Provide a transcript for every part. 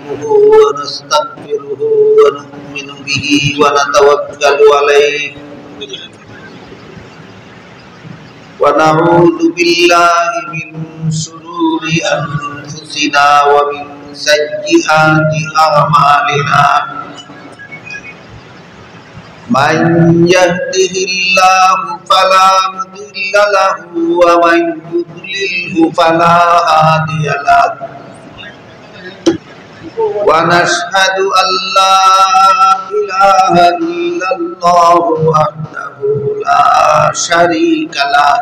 نحمده ونستغفره ونؤمن به ونتوكل عليه ونعوذ بالله من شرور أنفسنا ومن سيئات أعمالنا من يهده الله فلا مضل له ومن يضلله فلا هادي له ونشهد أن لا إله إلا الله وحده لا شريك له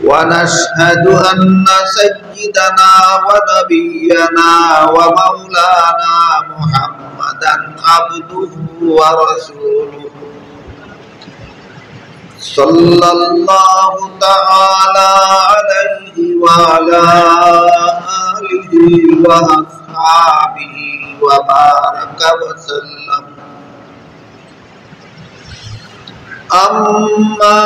ونشهد أن سيدنا ونبينا ومولانا محمدا عبده ورسوله صلى الله تعالى عليه وعلى آله وأصحابه وبارك وسلم أما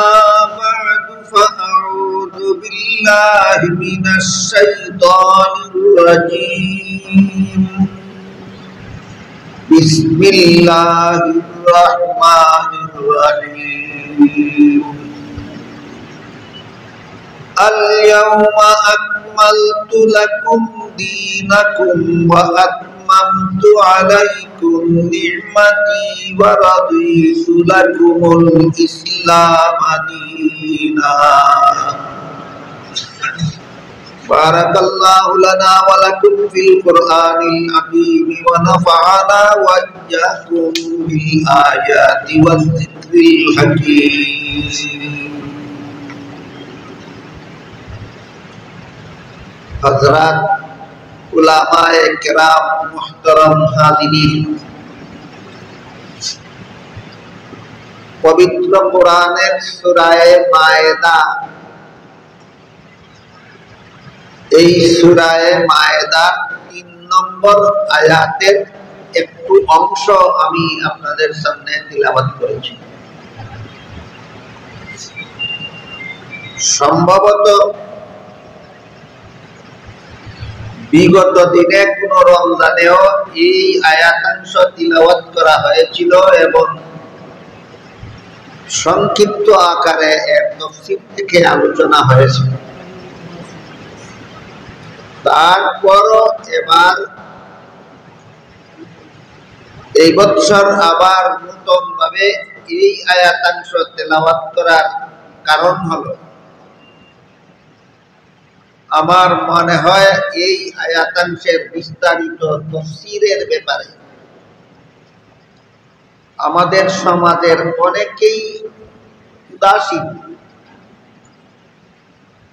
بعد فأعوذ بالله من الشيطان الرجيم بسم الله الرحمن الرحيم اليوم أكملت لكم دينكم وأتممت عليكم نعمتي ورضيت لكم الإسلام دينا بارك الله لنا ولكم في القرآن العظيم ونفعنا وإياكم بالآيات والذكر الحكيم हज़रात उलमाए किराम मुहतरम हाज़िरीन पवित्र कुरानेर सूराए मायदा এই সূরায়ে মায়েদার 3 নম্বর আয়াতের একটু অংশ আমি আপনাদের সামনে তিলাওয়াত করেছি সম্ভবত বিগত দিনে কোন রমজানেও এই আয়াতাংশ তিলাওয়াত করা হয়েছিল এবং সংক্ষিপ্ত আকারে এর তাফসীর থেকে আলোচনা হয়েছে তারপরও এবার এই বছর আবার নতুন ভাবে এই আয়াতাংশ তেলাওয়াত করার কারণ হলো আমার মনে হয় এই আয়াতাংশের বিস্তারিত তাফসীরের ব্যাপারে আমাদের সমাজের অনেকেই উদাসীন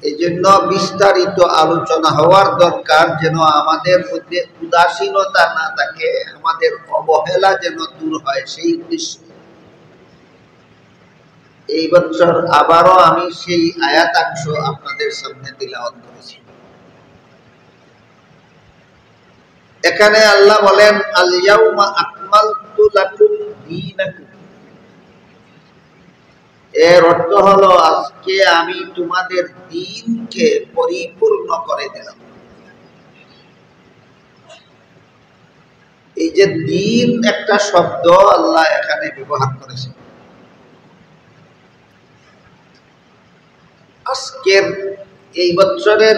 এজন্য বিস্তারিত আলোচনা হওয়ার দরকার যেন আমাদের মধ্যে উদাসীনতা না থাকে আমাদের অবহেলা যেন দূর হয় সেই উদ্দেশ্যে এই বছর আবারও আমি সেই আয়াতাংশ আপনাদের সামনে তিলাওয়াত করেছি এখানে আল্লাহ বলেন আল ইয়াউমা আকমালতু লাকুম দীনাকুম এর অর্থ হলো আজকে আমি তোমাদের দ্বীনকে পরিপূর্ণ করে দিলাম এই যে দ্বীন একটা শব্দ আল্লাহ এখানে ব্যবহার করেছেন আজকের এই বছরের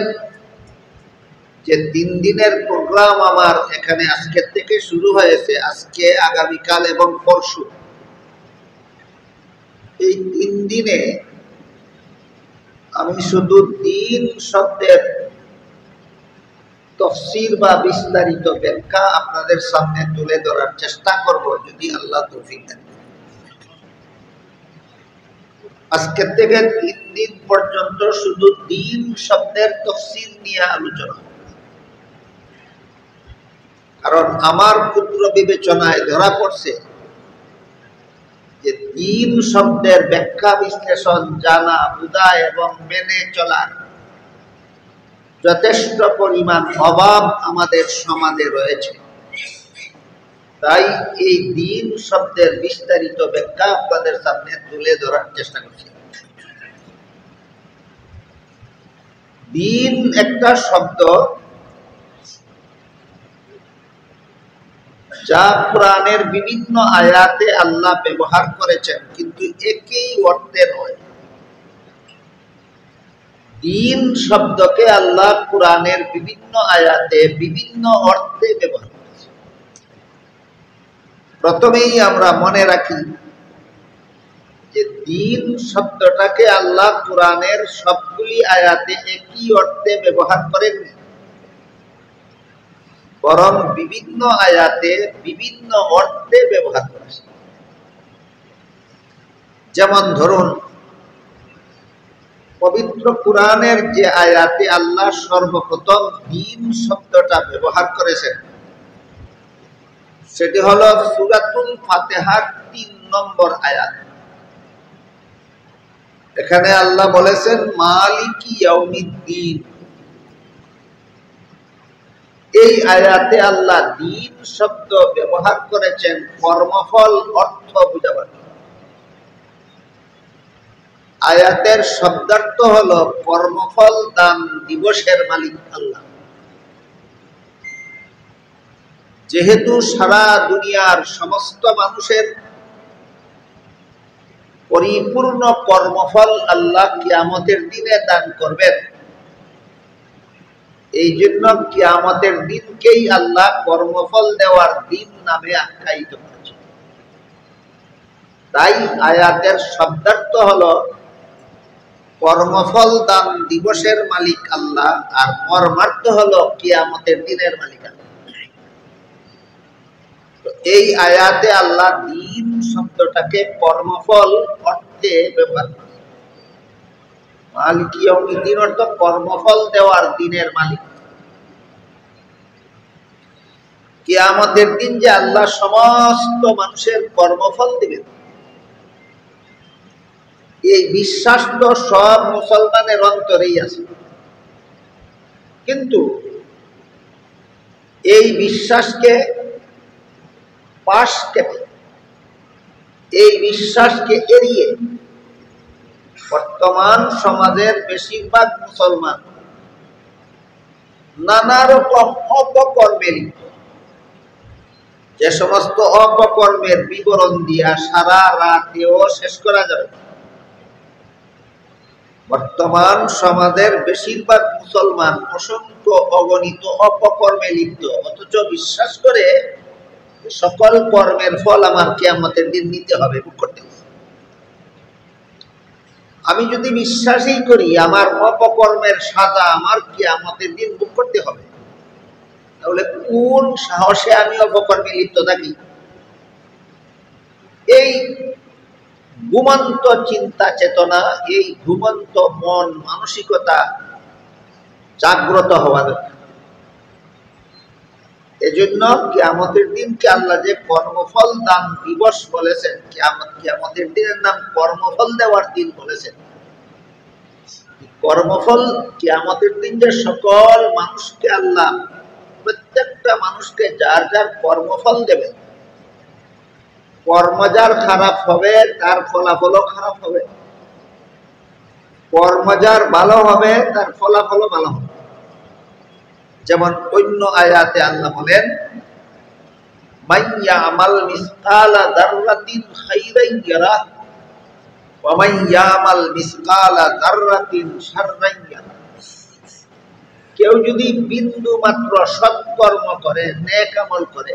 যে 3 দিনের প্রোগ্রাম আমার এখানে আজকে থেকে শুরু হয়েছে আজকে আগামীকাল এবং পরশু এই 3 দিনে আমি শুধু দ্বীন শব্দের তাফসীর বা বিস্তারিত ব্যাখ্যা আপনাদের সামনে তুলে ধরার চেষ্টা করব যদি আল্লাহ তৌফিক দেন আজকে থেকে 3 দিন পর্যন্ত শুধু দ্বীন শব্দের তাফসীর নিয়ে আলোচনা কারণ আমার ক্ষুদ্র বিবেচনায় ধরা পড়ছে যে দ্বীন শব্দের ব্যাখ্যা বিশ্লেষণ জানা বোঝা এবং মেনে চলার যথেষ্ট পরিমাণ অভাব আমাদের সমাজে রয়েছে তাই এই দ্বীন শব্দের বিস্তারিত ব্যাখ্যা আপনাদের সামনে তুলে ধরার চেষ্টা করছি দ্বীন একটা শব্দ যা কোরআনের বিভিন্ন আয়াতে আল্লাহ ব্যবহার করেছেন, কিন্তু একই অর্থে নয়। দিন শব্দকে আল্লাহ কোরআনের বিভিন্ন আয়াতে বিভিন্ন অর্থে ব্যবহার করেছেন। প্রথমেই আমরা মনে রাখি যে দিন শব্দটাকে আল্লাহ কোরআনের সবগুলি আয়াতে একই অর্থে ব্যবহার করেননি, বরং বিভিন্ন আয়াতে বিভিন্ন অর্থে ব্যবহার করেছেন। যেমন ধরুন, পবিত্র কোরআনের যে আয়াতে আল্লাহ সর্বপ্রথম দিন শব্দটা ব্যবহার করেছেন, সেটি হলো সূরাতুল ফাতিহার ৩ নম্বর আয়াত। এখানে আল্লাহ বলেছেন মালিকি ইয়াউমিদ্দিন। এই আয়াতে আল্লাহ দিন শব্দ ব্যবহার করেছেন কর্মফল অর্থ বুঝাবার। আয়াতের শব্দার্থ হলো কর্মফল দান দিবসের মালিক আল্লাহ। যেহেতু সারা দুনিয়ার সমস্ত মানুষের পরিপূর্ণ কর্মফল আল্লাহ কিয়ামতের দিনে দান করবেন, এই জন্য কিয়ামতের দিনকেই আল্লাহ কর্মফল দেওয়ার দিন নামে আখ্যায়িত করেছেন। তাই আয়াতের শব্দার্থ হলো কর্মফল দান দিবসের মালিক আল্লাহ, আর মর্মার্থ হলো কিয়ামতের দিনের মালিক আল্লাহ। এই আয়াতে আল্লাহ দিন শব্দটাকে কর্মফল অর্থে ব্যবহার করেন। মালিক ইয়াউমিদ্দিন অর্থ কর্মফল দেওয়ার দিনের মালিক। কিয়ামতের দিন যে আল্লাহ সমস্ত মানুষের কর্মফল দিবেন, এই বিশ্বাস তো সব মুসলমানের অন্তরেই আছে। কিন্তু এই বিশ্বাসকে পাশ কেটে, এই বিশ্বাসকে এড়িয়ে বর্তমান সমাজের বেশিরভাগ মুসলমান নানা রকম অপকর্মে লিপ্ত। যে সমস্ত অপকর্মের বিবরণ দিয়া সারা রাতেও শেষ করা যাবে। বর্তমান সমাজের বেশিরভাগ মুসলমান অসংখ্য অগণিত অপকর্মে লিপ্ত, অথচ বিশ্বাস করে সকল কর্মের ফল আমার কিয়ামতের দিন নিতে হবে, ভোগ করতে হবে। আমি যদি বিশ্বাসই করি আমার অপকর্মের সাজা আমার কিয়ামতের দিন ভোগ করতে হবে, তাহলে কোন সাহসে আমি অপকর্মে লিপ্ত থাকি? এই ঘুমন্ত চিন্তা চেতনা, এই ঘুমন্ত মন মানসিকতা জাগ্রত হওয়া দরকার। এজন্য কিয়ামতের দিনকে আল্লাহ যে কর্মফল দান দিবস বলেছেন, কিয়ামতের দিনের নাম কর্মফল দেওয়ার দিন বলেছেন। কর্মফল কিয়ামতের দিন যে সকল মানুষকে আল্লাহ, প্রত্যেকটা মানুষকে যার যার কর্মফল দেবেন। কর্ম যার খারাপ হবে তার ফলাফলও খারাপ হবে, কর্ম যার ভালো হবে তার ফলাফলও ভালো হবে। যেমন অন্য আয়াতে আল্লাহ বলেন মান ইয়ামাল মিসকালা যাররাতিন খাইরান ইয়ারাহ ওয়া মান ইয়ামাল মিসকালা যাররাতিন শাররান ইয়ারাহ। কেউ যদি বিন্দু মাত্র সৎকর্ম করে, নেক আমল করে,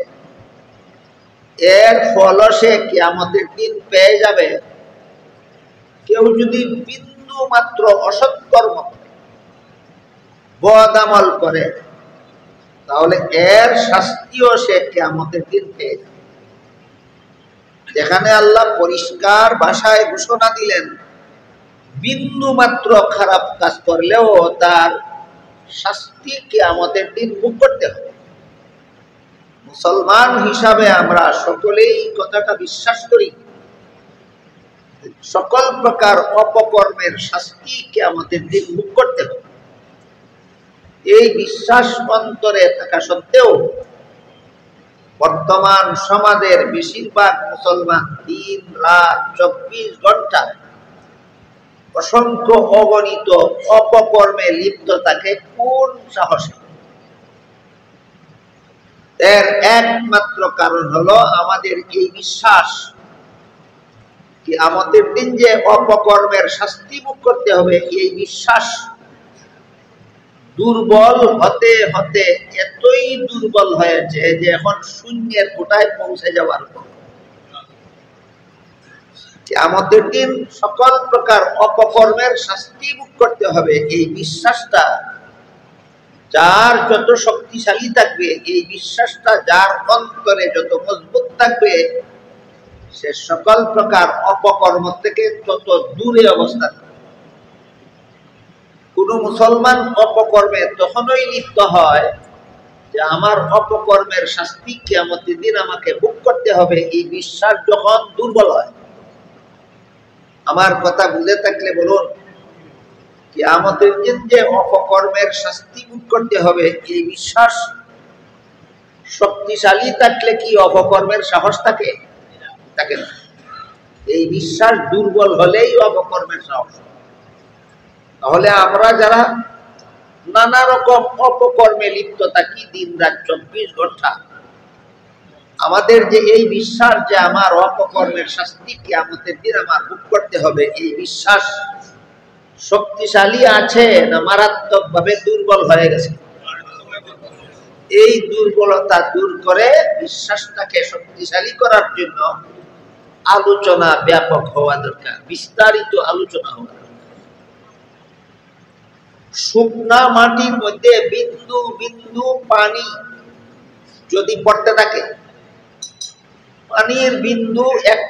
এর ফল সে কিয়ামতের দিন পেয়ে যাবে। কেউ যদি বিন্দু মাত্র অসৎকর্ম করে, বদ আমল করে, তাহলে এর শাস্তিও সে কিয়ামতের দিন পেয়ে যাবে। যেখানে আল্লাহ পরিষ্কার ভাষায় ঘোষণা দিলেন বিন্দু মাত্র খারাপ কাজ করলেও তার শাস্তি কিয়ামতের দিন ভোগ করতে হবে। মুসলমান হিসাবে আমরা সকলেই কথাটা বিশ্বাস করি, সকল প্রকার অপকর্মের শাস্তি কিয়ামতের দিন ভোগ করতে হবে। এই বিশ্বাস অন্তরে থাকা সত্ত্বেও বর্তমান সমাজের বেশিরভাগ মুসলমান দিন রাত 24 ঘন্টা অসংখ্য অগণিত অপকর্মে লিপ্ত থাকে। কোন সাহসে? এর একমাত্র কারণ হলো আমাদের এই বিশ্বাস কি আমাদের দিন যে অপকর্মের শাস্তি ভোগ করতে হবে, এই বিশ্বাস দুর্বল হতে হতে এতই দুর্বল হয়েছে যে এখন শূন্যের কোটায় পৌঁছে যাওয়ার পর আমাদের দিন সকল প্রকার অপকর্মের শাস্তি ভোগ করতে হবে, এই বিশ্বাসটা যার যত শক্তিশালী থাকবে, এই বিশ্বাসটা যার অন্তরে যত মজবুত থাকবে, সে সকল প্রকার অপকর্ম থেকে তত দূরে অবস্থান করবে। কোন মুসলমান অপকর্মে তখনই লিপ্ত হয় যে আমার অপকর্মের শাস্তি কিয়ামতের দিন আমাকে ভোগ করতে হবে, এই বিশ্বাস যখন দুর্বল হয়। আমার কথা বুঝে থাকলে বলুন, কিয়ামতের দিন যে অপকর্মের শাস্তি ভোগ করতে হবে, এই বিশ্বাস শক্তিশালী থাকলে কি অপকর্মের সাহস থাকে? থাকে না। এই বিশ্বাস দুর্বল হলেই অপকর্মের সাহস। তাহলে আমরা যারা নানা রকম অপকর্মে লিপ্ত থাকি দিন রাত 24 ঘন্টা, আমাদের যে এই বিশ্বাস যে আমার অপকর্মের শাস্তি কিয়ামতের দিন আমার ভোগ করতে হবে, এই বিশ্বাস শক্তিশালী আছে না মারাত্মকভাবে দুর্বল হয়ে গেছে? এই দুর্বলতা দূর করে বিশ্বাসটাকে শক্তিশালী করার জন্য আলোচনা ব্যাপক হওয়া দরকার, বিস্তারিত আলোচনা হওয়া দরকার। শুকনা মাটির মধ্যে বিন্দু বিন্দু পানি যদি পড়তে থাকে, পানির বিন্দু এক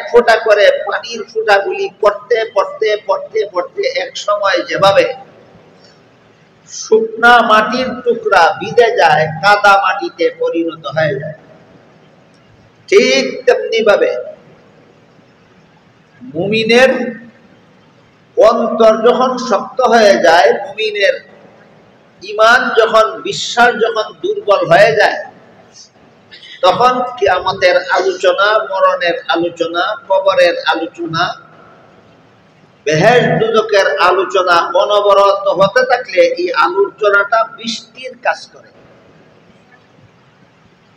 ফোঁটা করে পানির ফোঁটাগুলি পড়তে পড়তে পড়তে পড়তে এক সময় যেভাবে শুকনা মাটির টুকরা ভিজে যায়, কাদা মাটিতে পরিণত হয়ে যায়, ঠিক তেমনি ভাবে মুমিনের অন্তর যখন শক্ত হয়ে যায়, মুমিনের ঈমান যখন, বিশ্বাস যখন দুর্বল হয়ে যায়, তখন কিয়ামতের আলোচনা, মরণের আলোচনা, কবরের আলোচনা, বেহেশত দোজখের আলোচনা অনবরত হতে থাকলে এই আলোচনাটা বৃষ্টির কাজ করে।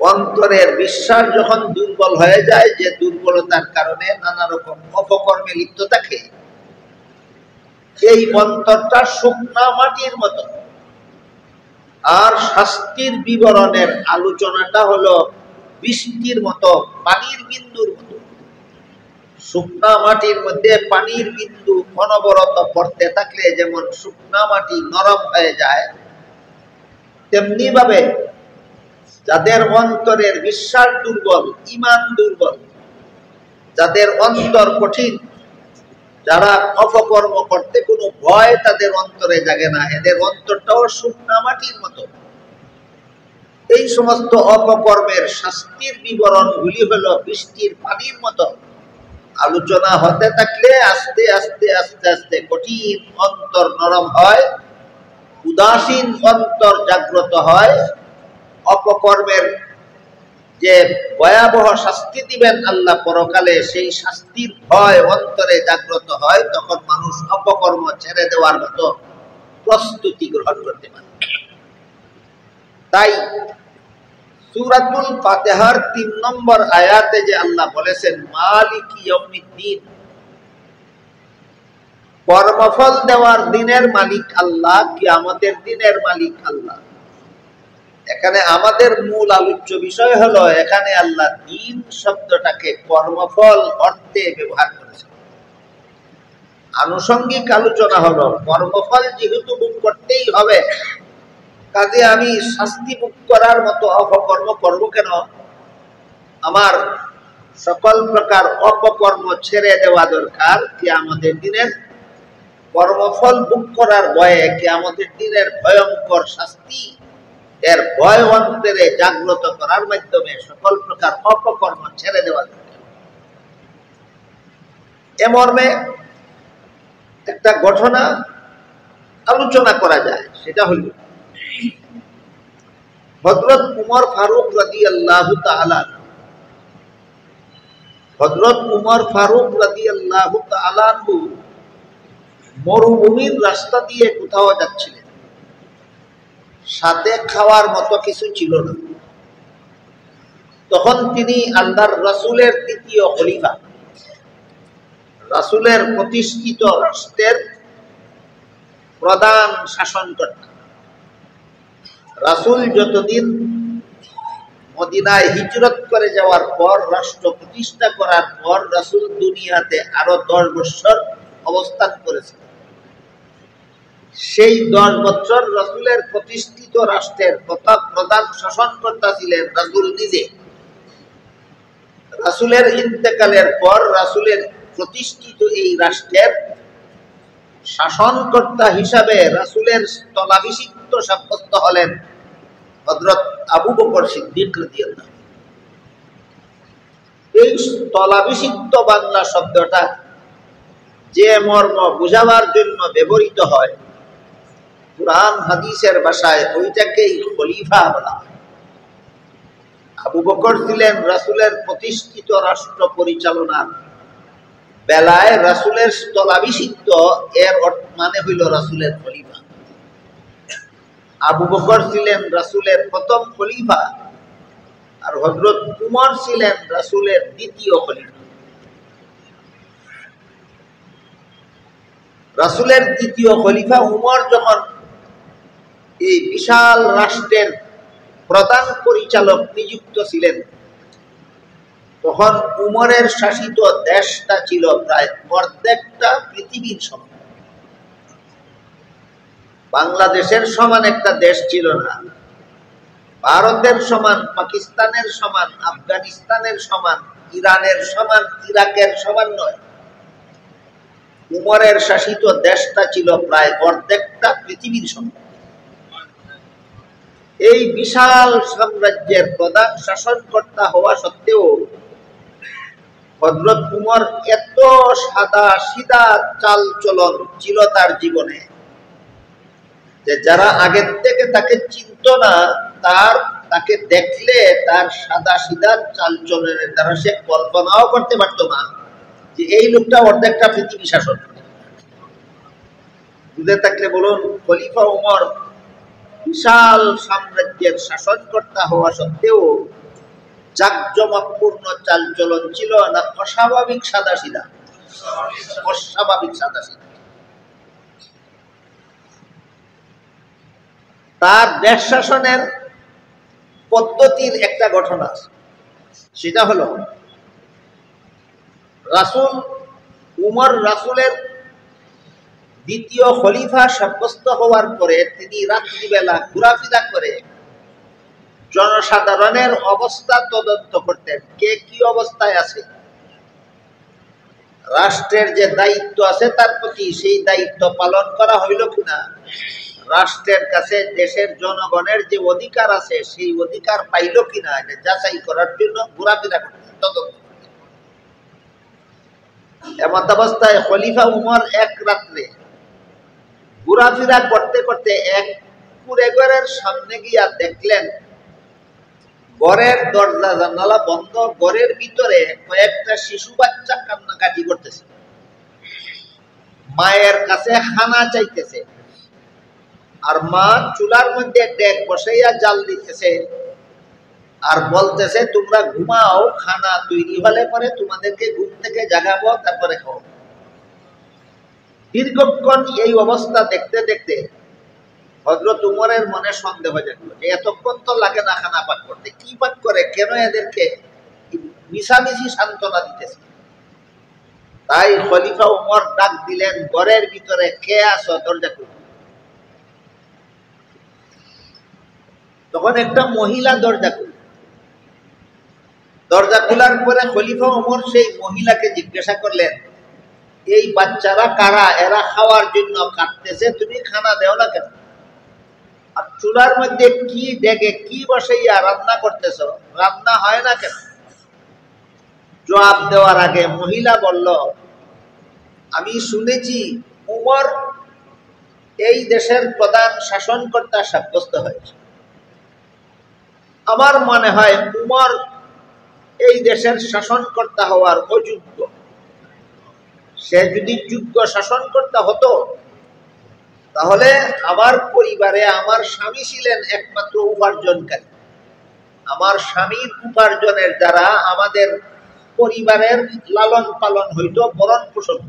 অন্তরের বিশ্বাস যখন দুর্বল হয়ে যায়, যে দুর্বলতার কারণে নানা রকম অপকর্মে লিপ্ত থাকে, এই অন্তরটা শুকনা মাটির মতো। আর শাস্তির বিবরণের আলোচনাটা হলো বৃষ্টির মতো, পানির বিন্দুর মতো। শুকনা মাটির মধ্যে পানির বিন্দু অনবরত পড়তে থাকলে যেমন শুকনা মাটি নরম হয়ে যায়, তেমনি ভাবে যাদের অন্তরের বিশ্বাস দুর্বল, ঈমান দুর্বল, যাদের অন্তর কঠিন, যারা অপকর্ম করতে কোনো ভয় তাদের অন্তরে জাগে না, এদের অন্তরটাও শুকনা মাটির মতো। এই সমস্ত অপকর্মের শাস্তির বিবরণগুলি হলো বৃষ্টির পানির মতো। আলোচনা হতে থাকলে আস্তে আস্তে আস্তে আস্তে কঠিন অন্তর নরম হয়, উদাসীন অন্তর জাগ্রত হয়। অপকর্মের যে ভয়াবহ শাস্তি দিবেন আল্লাহ পরকালে, সেই শাস্তির ভয় অন্তরে জাগ্রত হয়, তখন মানুষ অপকর্ম ছেড়ে দেওয়ার মতো প্রস্তুতি গ্রহণ করতে পারে। তাই সূরাতুল ফাতিহার 3 নম্বর আয়াতে যে আল্লাহ বলেছেন মালিক ইয়াউমিদ্দিন, কর্মফল দেওয়ার দিনের মালিক আল্লাহ, কিয়ামতের দিনের মালিক আল্লাহ। এখানে আমাদের মূল আলোচ্য বিষয় হলো, এখানে আল্লাহ দিন শব্দটাকে কর্মফল অর্থে ব্যবহার করেছেন। আনুষঙ্গিক আলোচনা হলো কর্মফল যেহেতু ভোগ করতেই হবে, কাজে আমি শাস্তি ভোগ করার মতো অপকর্ম করব কেন? আমার সকল প্রকার অপকর্ম ছেড়ে দেওয়া দরকার কিয়ামতের দিনের কর্মফল ভোগ করার ভয়ে, কিয়ামতের দিনের ভয়ঙ্কর শাস্তি এর ভয় অন্তরে জাগ্রত করার মাধ্যমে সকল প্রকার অপকর্ম ছেড়ে দেওয়া দরকার। এ মর্মে একটা ঘটনা আলোচনা করা যায়, সেটা হল হযরত উমর ফারুক রাদিয়াল্লাহু তাআলা, হযরত উমর ফারুক রাদিয়াল্লাহু তাআলা মরুভূমির রাস্তা দিয়ে কোথাও যাচ্ছিলেন, সাথে খাওয়ার মতো কিছু ছিল না। তখন তিনি আল্লাহর রাসূলের দ্বিতীয় খলিফা, রাসূলের প্রতিষ্ঠিত রাষ্ট্রের প্রধান শাসনকর্তা। রাসূল যতদিন মদিনায় হিজরত করে যাওয়ার পর, রাষ্ট্র প্রতিষ্ঠা করার পর রাসূল দুনিয়াতে আরো 10 বছর অবস্থান করেছেন। সেই 10 বছর রাসূলের প্রতিষ্ঠিত রাষ্ট্রের প্রধান শাসনকর্তা ছিলেন রাসূল নিজে। রাসূলের ইন্তেকালের পর রাসূলের প্রতিষ্ঠিত এই রাষ্ট্রের শাসনকর্তা হিসাবে রাসূলের স্থলাভিষিক্ত সাব্যস্ত হলেন হযরত আবু বকর সিদ্দিক রাদিয়াল্লাহু আনহু। এই স্থলাভিষিক্ত বাংলা শব্দটা যে মর্ম বুঝাবার জন্য ব্যবহৃত হয়, কুরআন হাদিসের ভাষায় ওইটাকেই খলিফা বলা হয়। আবু বকর ছিলেন রাসূলের প্রতিষ্ঠিত রাষ্ট্র পরিচালনার বেলায় রাসূলের স্থলাভিষিক্ত, এর মানে হইল রাসূলের খলিফা। আবু বকর ছিলেন রাসূলের প্রথম খলিফা, আর হযরত উমর ছিলেন রাসূলের দ্বিতীয় খলিফা। রাসূলের দ্বিতীয় খলিফা উমর যখন এই বিশাল রাষ্ট্রের প্রধান পরিচালক নিযুক্ত ছিলেন, তখন উমরের শাসিত দেশটা ছিল প্রায় অর্ধেকটা পৃথিবীর সমান। বাংলাদেশের সমান একটা দেশ ছিল না, ভারতের সমান, পাকিস্তানের সমান, আফগানিস্তানের সমান, ইরানের সমান, ইরাকের সমান নয়। উমরের শাসিত দেশটা ছিল প্রায় অর্ধেকটা পৃথিবীর সমান। এই বিশাল সাম্রাজ্যের প্রধান শাসনকর্তা হওয়া সত্ত্বেও হযরত উমর এত সাদা সিধা চাল চলন ছিল তার জীবনে যে যারা আগের থেকে তাকে চিনত না, তাকে দেখলে তার সাদা সিধা চাল চলনের দ্বারা সে কল্পনাও করতে পারত না যে এই লোকটা অর্ধেকটা পৃথিবী শাসন করে। বুঝে থাকলে বলুন, খলিফা উমর বিশাল সাম্রাজ্যের শাসনকর্তা হওয়া সত্ত্বেও জাঁকজমকপূর্ণ চালচলন ছিল না অস্বাভাবিক সাদাসিধা? অস্বাভাবিক সাদাসিধা। তার দেশ শাসনের পদ্ধতির একটা ঘটনা আছে, সেটা হলো রাসূল উমর রাসূলের দ্বিতীয় খলিফা সাব্যস্ত হওয়ার পরে তিনি রাত্রিবেলা ঘোরাফেরা করে জনসাধারণের অবস্থা তদন্ত করতেন, কে কি অবস্থায় আছে। রাষ্ট্রের যে দায়িত্ব আছে তার প্রতি সেই দায়িত্ব পালন করা হইল কিনা, রাষ্ট্রের কাছে দেশের জনগণের যে অধিকার আছে সেই অধিকার পাইল কিনা, এটা যাচাই করার জন্য ঘোরাফেরা করতেন, তদন্ত করতেন। এমত অবস্থায় খলিফা উমর এক রাত্রে ঘোরাফেরা করতে করতে এক কুঁড়ে ঘরের সামনে গিয়া দেখলেন ঘরের দরজা জানালা বন্ধ, ঘরের ভিতরে কয়েকটা শিশু বাচ্চা কান্নাকাটি করতেছে, মায়ের কাছে খানা চাইতেছে, আর মা চুলার মধ্যে ডেক বসাইয়া জাল দিতেছে আর বলতেছে তোমরা ঘুমাও, খানা তৈরি হলে পরে তোমাদেরকে ঘুম থেকে জাগাবো, তারপরে খাও। দীর্ঘক্ষণ এই অবস্থা দেখতে দেখতে হযরত উমরের মনে সন্দেহ জাগলো যে এতক্ষণ তো লাগে না খানা পাক করতে, কি পাক করে, কেন এদেরকে মিশামিশি সান্ত্বনা দিতেছে। তাই খলিফা উমর ডাক দিলেন, ঘরের ভিতরে কে আছো, দরজা খুলো। তখন একটা মহিলা দরজা খুলল। দরজা খোলার পরে খলিফা উমর সেই মহিলাকে জিজ্ঞাসা করলেন, এই বাচ্চারা কারা, এরা খাওয়ার জন্য কাঁদতেছে, তুমি খানা দেও না কেন, আর চুলার মধ্যে কি ডেকে কি বসাইয়া রান্না করতেছ, রান্না হয় না কেন? জবাব দেওয়ার আগে মহিলা বলল, আমি শুনেছি উমর এই দেশের প্রধান শাসনকর্তা সাব্যস্ত হয়েছে, আমার মনে হয় উমর এই দেশের শাসনকর্তা হওয়ার অযোগ্য। সে যদি যোগ্য শাসনকর্তা হতো তাহলে আমার পরিবারে আমার স্বামী ছিলেন একমাত্র উপার্জনকারী, আমার স্বামীর উপার্জনের দ্বারা আমাদের পরিবারের লালন পালন হইত, ভরণ পোষণ।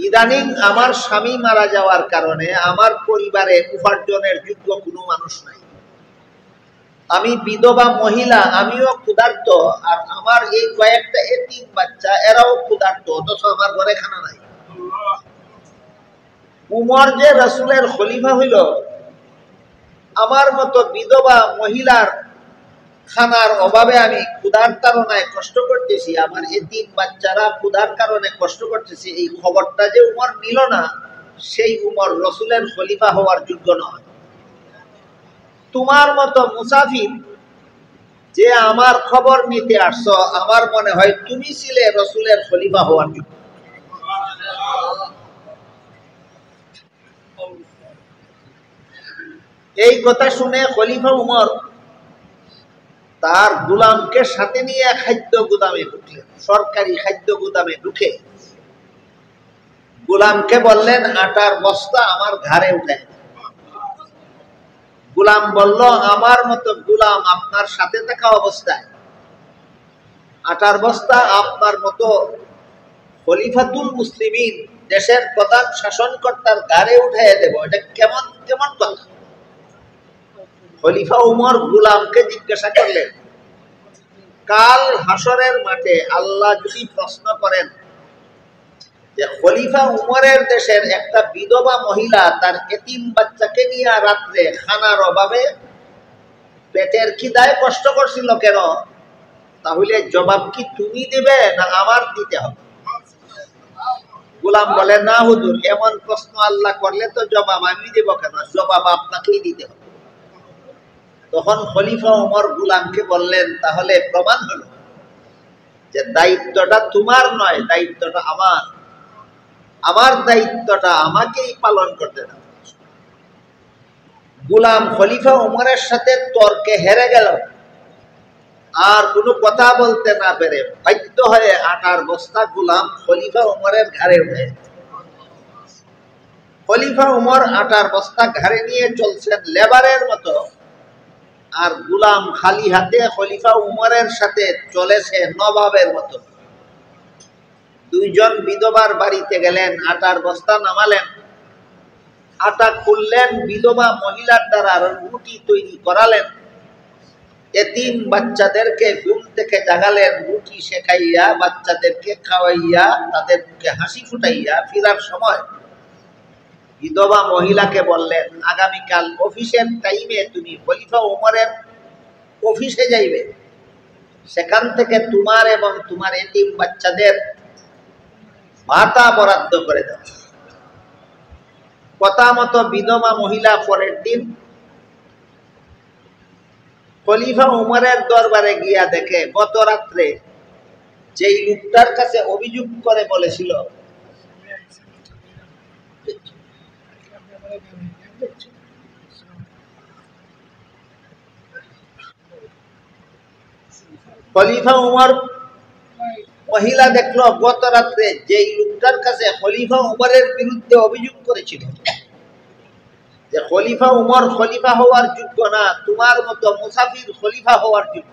ইদানিং আমার স্বামী মারা যাওয়ার কারণে আমার পরিবারে উপার্জনের যোগ্য কোনো মানুষ নাই। আমি বিধবা মহিলা, আমিও ক্ষুধার্ত, আর আমার এই কয়েকটা এতিম বাচ্চা এরাও ক্ষুধার্ত, অথচ আমার ঘরে খানা নাই। উমর যে রাসূলের খলিফা হইল, আমার মতো বিধবা মহিলার খানার অভাবে আমি ক্ষুধার তাড়নায় কষ্ট করতেছি, আমার এতিম বাচ্চারা ক্ষুধার কারণে কষ্ট করতেছি, এই খবরটা যে উমর নিল না, সেই উমর রাসূলের খলিফা হওয়ার যোগ্য নয়। তোমার মতো মুসাফির যে আমার খবর নিতে আসছো, আমার মনে হয় তুমি ছিলে রাসূলের খলিফা হওয়ার যোগ্য। এই কথা শুনে খলিফা উমর তার গোলামকে সাথে নিয়ে খাদ্য গুদামে ঢুকলেন। সরকারি খাদ্য গুদামে ঢুকে গোলামকে বললেন, আটার বস্তা আমার ঘাড়ে উঠে। গোলাম বলল, আমার মতো গোলাম আপনার সাথে থাকা অবস্থায় আটার বস্তা আপনার মতো খলিফাতুল মুসলিমিন, দেশের প্রধান শাসনকর্তার ঘাড়ে উঠাইয়া দেব, এটা কেমন কেমন কথা? খলিফা উমর গোলামকে জিজ্ঞাসা করলেন, কাল হাসরের মাঠে আল্লাহ যদি প্রশ্ন করেন যে খলিফা উমরের দেশের একটা বিধবা মহিলা তার এতিম বাচ্চাকে নিয়ে রাত্রে খানার অভাবে পেটের খিদায় কষ্ট করছিল কেন, তাহলে জবাব কি তুমি দেবে না আমার দিতে হবে? গোলাম বলে, না হুজুর, এমন প্রশ্ন আল্লাহ করলে তো জবাব আমি দেব কেন, জবাব আপনাকেই দিতে হবে। তখন খলিফা উমর গোলামকে বললেন, তাহলে প্রমাণ হলো যে দায়িত্বটা তোমার নয়, দায়িত্বটা আমার। আমার দায়িত্বটা আমাকেই পালন করতে দাও। গোলাম খলিফা উমরের সাথে তর্কে হেরে গেল, আর কোনো কথা বলতে না পেরে বাধ্য হয়ে আটার বস্তা গোলাম খলিফা উমরের ঘাড়ে উঠে। খলিফা উমর আটার বস্তা ঘাড়ে নিয়ে চলছেন লেবারের মতো, আর গোলাম খালি হাতে খলিফা উমরের সাথে চলেছে নবাবের মতো। দুইজন বিধবার বাড়িতে গেলেন, আটার বস্তা নামালেন, আটা খুললেন, বিধবা মহিলার দ্বারা রুটি তৈরি করালেন, এতিম বাচ্চাদেরকে ঘুম থেকে জাগালেন, রুটি শেখাইয়া বাচ্চাদেরকে খাওয়াইয়া তাদের মুখে হাসি ফুটাইয়া ফিরার সময় বিধবা মহিলাকে বললেন, আগামীকাল অফিসের টাইমে তুমি খলিফা উমরের অফিসে যাইবে, সেখান থেকে তোমার এবং তোমার এতিম বাচ্চাদের ভাতা বরাদ্দ করে দাও। কথা মতো বিধবা মহিলা পরের দিন খলিফা উমরের দরবারে গিয়া দেখে গত রাত্রে যেই লোকটার কাছে অভিযোগ করে বলেছিল, খলিফা উমর মহিলা দেখলো গত রাত্রে যেই লোকটার কাছে খলিফা উমরের বিরুদ্ধে অভিযোগ করেছিল যে খলিফা উমর খলিফা হওয়ার যোগ্য না, তোমার মতো মুসাফির খলিফা হওয়ার যোগ্য।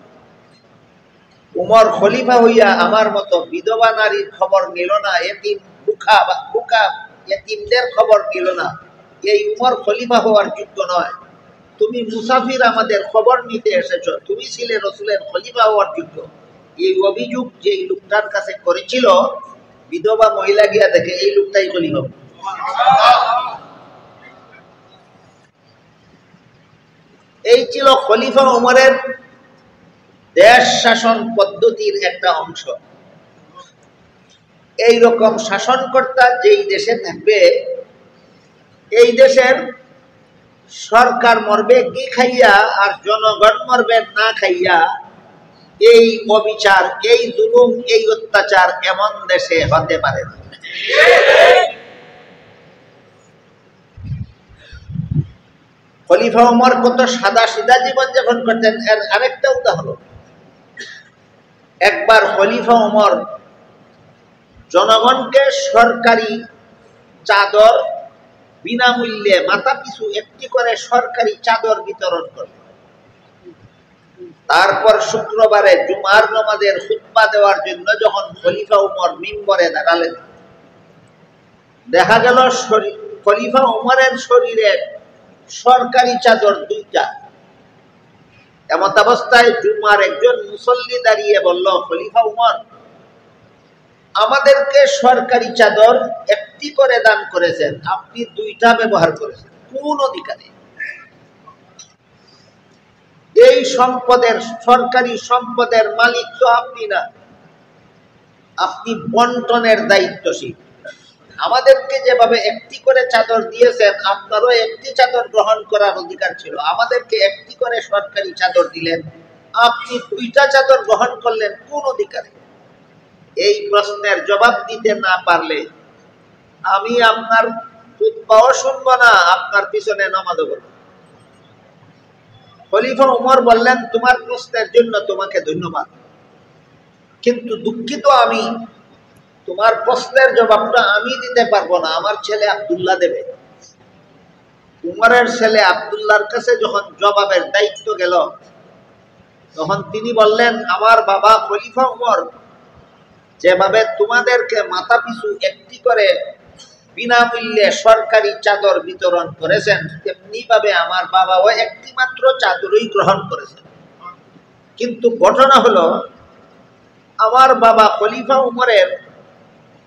উমর খলিফা হইয়া আমার মতো বিধবা নারীর খবর নিল না, এতিম বুকা এতিমদের খবর নিল না, এই উমর খলিফা হওয়ার যোগ্য নয়। তুমি মুসাফির আমাদের খবর নিতে এসেছো, তুমি ছিলে রাসূলের খলিফা হওয়ার যোগ্য। এই অভিযোগ যে লোকটার কাছে করেছিল, বিধবা মহিলা গিয়া দেখে এই লোকটাই খলিফা। এই ছিল খলিফা উমরের দেশ শাসন পদ্ধতির একটা অংশ। এই রকম শাসনকর্তা যেই দেশে থাকবে, এই দেশের সরকার মরবে কি খাইয়া আর জনগণ মরবে না খাইয়া। এই অবিচার, এই জুলুম, এই অত্যাচার এমন দেশে হতে পারে না। খলিফা উমর কত সাদা সিধা জীবন যাপন করতেন এর আরেকটা উদাহরণ। একবার খলিফা উমর জনগণকে সরকারি চাদর বিনামূল্যে মাথা পিছু একটি করে সরকারি চাদর বিতরণ করলেন। তারপর শুক্রবারে জুমার নামাজের খুতবা দেওয়ার জন্য যখন খলিফা উমর মিম্বরে দাঁড়ালেন, দেখা গেল খলিফা উমরের শরীরে সরকারি চাদর দুইটা। এমত অবস্থায় জুমার একজন মুসল্লি দাঁড়িয়ে বলল, খলিফা উমর, আমাদেরকে সরকারি চাদর একটি করে দান করেছেন, আপনি দুইটা ব্যবহার করেছেন, কোন অধিকারে? এই সম্পদের, সরকারি সম্পদের মালিক তো আপনি না, আপনি বন্টনের দায়িত্বশীল। আমাদেরকে যেভাবে একটি করে চাদর দিয়েছেন, আপনারও একটি চাদর গ্রহণ করার অধিকার ছিল। আমাদেরকে একটি করে সরকারি চাদর দিলেন, আপনি দুইটা চাদর গ্রহণ করলেন, কোন অধিকারে? এই প্রশ্নের জবাব দিতে না পারলে আমি আপনার খুতবাও শুনবো না, আপনার পিছনে নামাজও পড়ব। খলিফা উমর বললেন, তোমার প্রশ্নের জন্য তোমাকে ধন্যবাদ, কিন্তু দুঃখিত, আমি তোমার প্রশ্নের জবাবটা আমি দিতে পারবো না, আমার ছেলে আব্দুল্লাহ দেবে। উমরের ছেলে আব্দুল্লাহর কাছে যখন জবাবের দায়িত্ব গেল, তখন তিনি বললেন, আমার বাবা খলিফা উমর যেভাবে তোমাদেরকে মাথা পিছু একটি করে বিনামূল্যে সরকারি চাদর বিতরণ করেছেন, তেমনি ভাবে আমার বাবাও একটি মাত্র চাদরই গ্রহণ করেছেন। কিন্তু ঘটনা হলো, আমার বাবা খলিফা উমরের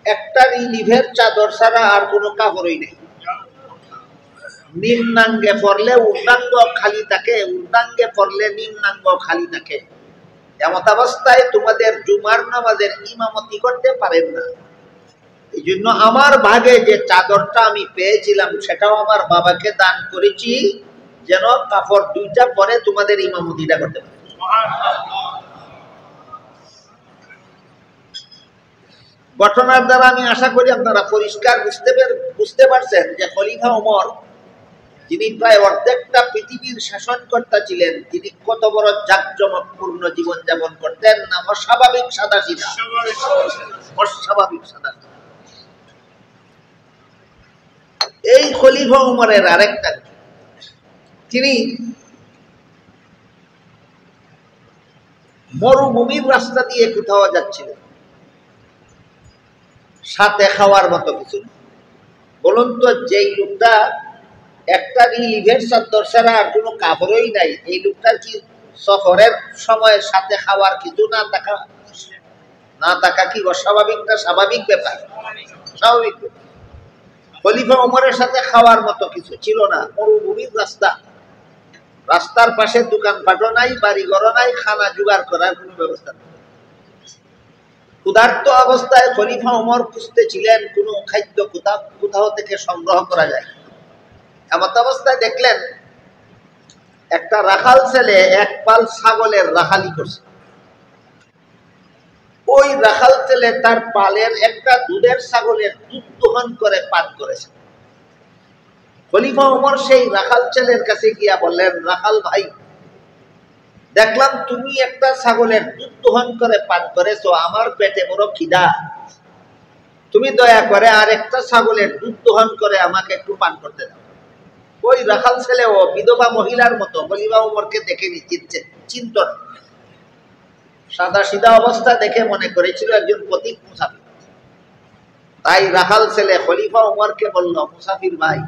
একটা রিলিফের চাদর ছাড়া আর কোনো কাপড়ই নেই। নিম্নাঙ্গে পড়লে উর্ধাঙ্গ খালি থাকে, উর্ধাঙ্গে পড়লে নিম্নাঙ্গ খালি থাকে। এমত অবস্থায় তোমাদের জুমার নামাজের ইমামতি করতে পারেন না। এই জন্য আমার ভাগে যে চাদরটা আমি পেয়েছিলাম, সেটাও আমার বাবাকে দান করেছি, যেন কাপড় দুইটা পরে তোমাদের ইমামতিটা করতে পারে। ঘটনার দ্বারা আমি আশা করি আপনারা পরিষ্কার বুঝতে পারছেন যে খলিফা ওমর, যিনি প্রায় অর্ধেকটা পৃথিবীর শাসনকর্তা ছিলেন, তিনি কত বড় জাঁকজমকপূর্ণ জীবন যাপন করতেন না, অস্বাভাবিক সাদাসিধা, অস্বাভাবিক সাদাসিধা। এই খলিফা উমরের আরেকটা, তিনি মরুভূমির রাস্তা দিয়ে কোথাও যাচ্ছিলেন, সাথে খাওয়ার মতো কিছু নেই। বলুন তো, যেই লোকটা একটা রিলিফের চাদর ছাড়া আর কোনো কাপড়ই নাই, এই লোকটার কি সফরের সময় সাথে খাওয়ার কিছু না থাকা কি অস্বাভাবিক না স্বাভাবিক ব্যাপার? স্বাভাবিক ব্যাপার। খলিফা ওমরের সাথে খাওয়ার মতো কিছু ছিল না। মরুভূমির রাস্তা, রাস্তার পাশে দোকানপাটও নাই, বাড়িঘরও নাই, খানা জোগাড় করার কোনো ব্যবস্থা নেই। ক্ষুধার্ত অবস্থায় খলিফা ওমর খুঁজতেছিলেন কোনো খাদ্য কোথাও থেকে সংগ্রহ করা যায়। এমত অবস্থায় দেখলেন একটা রাখাল ছেলে এক পাল ছাগলের রাখালি করছে। ওই রাখাল ছেলে তার পালের একটা দুধের ছাগলের দুধ দোহন করে পান করেছে। খলিফা ওমর সেই রাখাল ছেলের কাছে গিয়া বললেন, রাখাল ভাই, দেখলাম তুমি একটা ছাগলের দুধ দোহন করে পান করেছো, আমার পেটে বড় খিদা, তুমি দয়া করে আর একটা ছাগলের দুধ দোহন করে আমাকে একটু পান করতে দাও। ওই রাখাল ছেলে ও বিধবা মহিলার মতো খলিফা ওমরকে দেখে চিন্ত না, সাদা সিধা অবস্থা দেখে মনে করেছিল একজন পথিক মুসাফির। তাই রাখাল ছেলে খলিফা ওমরকে বলল, মুসাফির ভাই,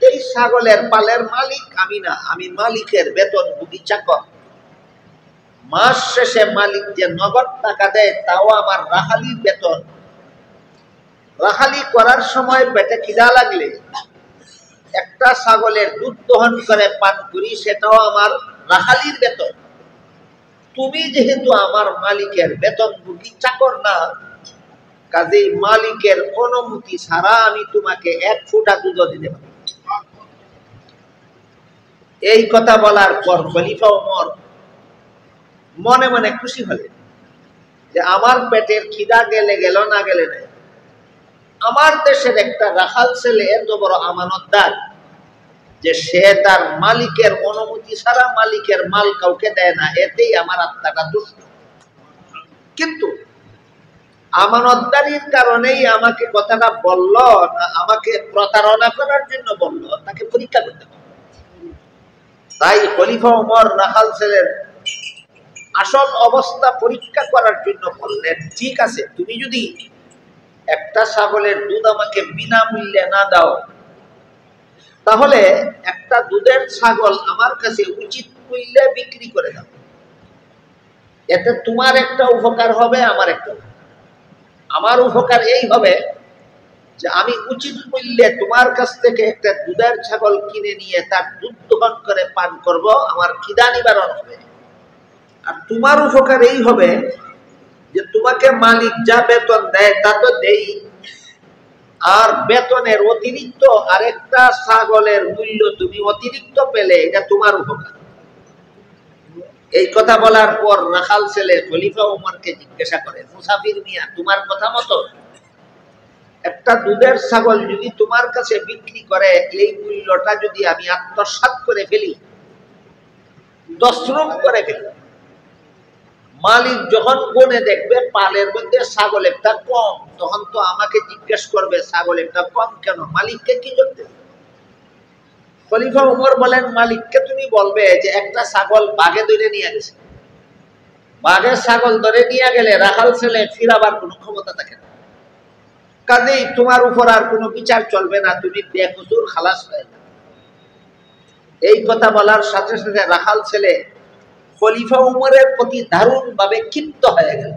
এই ছাগলের পালের মালিক আমি না, আমি মালিকের বেতনভোগী চাকর। মাস শেষে মালিক যে নগদ টাকা দেয় তাও আমার রাখালির বেতন। রাখালি করার সময় পেটে খিদা লাগলে একটা ছাগলের দুধ দহন করে পান করি, সেটাও আমার রাখালির বেতন। তুমি যেহেতু আমার মালিকের বেতনভোগী চাকর না, কাজেই মালিকের অনুমতি ছাড়া আমি তোমাকে এক ফোঁটা দুধ দিতে পারি। এই কথা বলার পর খলিফা ওমর মনে মনে খুশি হলেন যে আমার পেটের খিদা গেলে গেল, না গেলে নাই। আমার দেশের একটা রাখাল ছেলে এত বড় আমানতদার যে সে তার মালিকের অনুমতি ছাড়া মালিকের মাল কাউকে দেয় না, এতেই আমার আত্মাটা তুষ্ট। কিন্তু আমানতদারির কারণেই আমাকে কথাটা বলল না আমাকে প্রতারণা করার জন্য বলল, তাকে পরীক্ষা করতে হবে। তাই খলিফা ওমর রাখাল ছেলের আসল অবস্থা পরীক্ষা করার জন্য বললেন, ঠিক আছে, তুমি যদি একটা ছাগলের দুধ আমাকে বিনামূল্যে না দাও, তাহলে একটা দুধের ছাগল আমার কাছে উচিত মূল্যে বিক্রি করে দাও। এতে তোমার একটা উপকার হবে, আমার একটা। আমার উপকার এই হবে যে আমি উচিত মূল্যে তোমার কাছ থেকে একটা দুধের ছাগল কিনে নিয়ে তার দুধ দোহন করে পান করব, আমার খিদা নিবারণ হবে। আর তোমার উপকার এই হবে যে তোমাকে মালিক যা বেতন দেয় তা তো দেই, আর বেতনের অতিরিক্ত আরেকটা ছাগলের মূল্য তুমি অতিরিক্ত পেলে, এটা তোমার উপকার। এই কথা বলার পর রাখাল ছেলে খলিফা ওমরকে জিজ্ঞাসা করে, মুসাফির মিয়া, তোমার কথা মতো একটা দুধের ছাগল যদি তোমার কাছে বিক্রি করে, এই মূল্যটা যদি আমি আত্মসাৎ করে ফেলি, তসরুপ করে ফেলি, মালিক যখন গনে দেখবে পালের মধ্যে ছাগল একটা কম, তখন তো আমাকে জিজ্ঞেস করবে ছাগল একটা কম কেন, মালিককে কি করতে? খলিফা ওমর বলেন, মালিককে তুমি বলবে যে একটা ছাগল বাঘে ধরে নিয়ে গেছে, বাঘে ছাগল ধরে নিয়ে গেলে রাখাল ছেলে ফিরাবার কোনো ক্ষমতা থাকে না, কাজেই তোমার উপর আর কোনো বিচার চলবে না, তুমি বেকসুর খালাস হয়ে যাবে। এই কথা বলার সাথে সাথে রাখাল ছেলে খলিফা উমরের প্রতি দারুণ ভাবে ক্ষিপ্ত হয়ে গেল,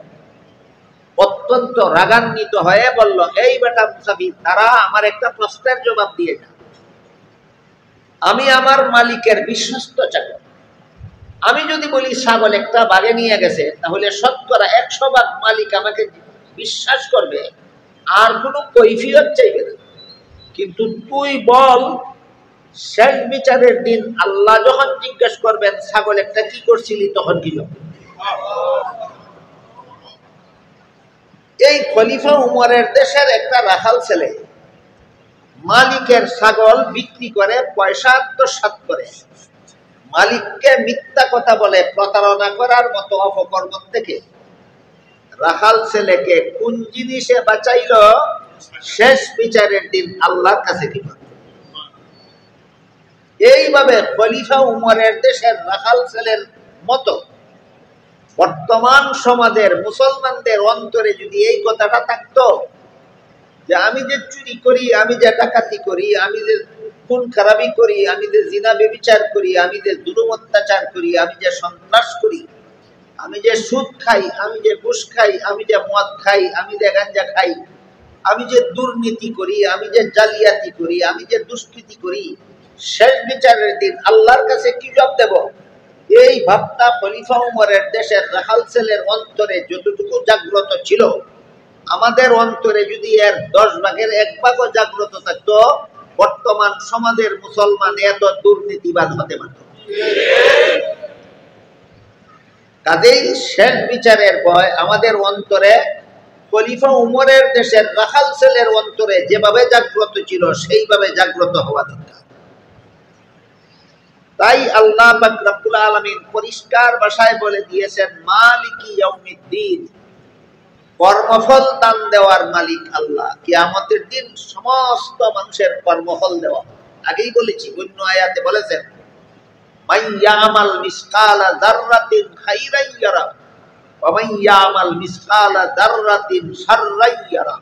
অত্যন্ত রাগান্বিত হয়ে বলল, এই বেটা মুসাফির, তারা আমার একটা প্রশ্নের জবাব দিয়ে যান। আমি আমার মালিকের বিশ্বস্ত চাকর, আমি যদি বলি ছাগল একটা বাঘে নিয়ে গেছে, তাহলে শতকরা 100 ভাগ মালিক আমাকে বিশ্বাস করবে, আর কোনো কৈফিয়ত চাইবে না। কিন্তু তুই বল, শেষ বিচারের দিন আল্লাহ যখন জিজ্ঞেস করবেন ছাগল একটা কি করছিলি, তখন কি হবে? এই খলিফা উমরের দেশের একটা রাখাল ছেলে মালিকের ছাগল বিক্রি করে পয়সা আত্মসাৎ করে, মালিককে মিথ্যা কথা বলে প্রতারণা করার মতো অপকর্ম থেকে রাখাল ছেলেকে কোন জিনিসে বাঁচাইল, শেষ বিচারের দিন আল্লাহর কাছে কি করবে? এইভাবে খলিফা উমরের দেশের রাখাল ছেলের মতো বর্তমান সমাজের মুসলমানদের অন্তরে যদি এই কথাটা থাকতো যে আমি যে চুরি করি, আমি যে ডাকাতি করি, আমি যে খুন খারাপি করি, আমি যে জিনা ব্যভিচার করি, আমি যে জুলুম অত্যাচার করি, আমি যে সন্ত্রাস করি, আমি যে সুদ খাই, আমি যে ঘুষ খাই, আমি যে মদ খাই, আমি যে গাঁজা খাই, আমি যে দুর্নীতি করি, আমি যে জালিয়াতি করি, আমি যে দুষ্কৃতি করি, শেষ বিচারের দিন আল্লাহর কাছে কি জবাব দেব? এই ভাবটা খলিফা উমরের দেশের রাখাল ছেলের অন্তরে যতটুকু জাগ্রত ছিল, আমাদের অন্তরে যদি এর 10 ভাগের 1 ভাগও জাগ্রত থাকতো, বর্তমান সমাজের মুসলমান এত দুর্নীতিবাদ হতে পারত। কাজেই শেষ বিচারের ভয় আমাদের অন্তরে খলিফা উমরের দেশের রাখাল ছেলের অন্তরে যেভাবে জাগ্রত ছিল, সেইভাবে জাগ্রত হওয়া দরকার। তাই আল্লাহ পাক রব্বুল আলামিন পরিষ্কার ভাষায় বলে দিয়েছেন, মালিকি ইয়াউমিদ্দিন, কর্মফল দান দেওয়ার মালিক আল্লাহ। কিয়ামতের দিন সমস্ত মানুষের কর্মফল দেওয়া। আগেই বলেছি, অন্য আয়াতে বলেছেন, মান ইয়ামাল মিসকালা যাররাতিন খাইরান ইয়ারা ওয়া মান ইয়ামাল মিসকালা যাররাতিন শাররান ইয়ারা।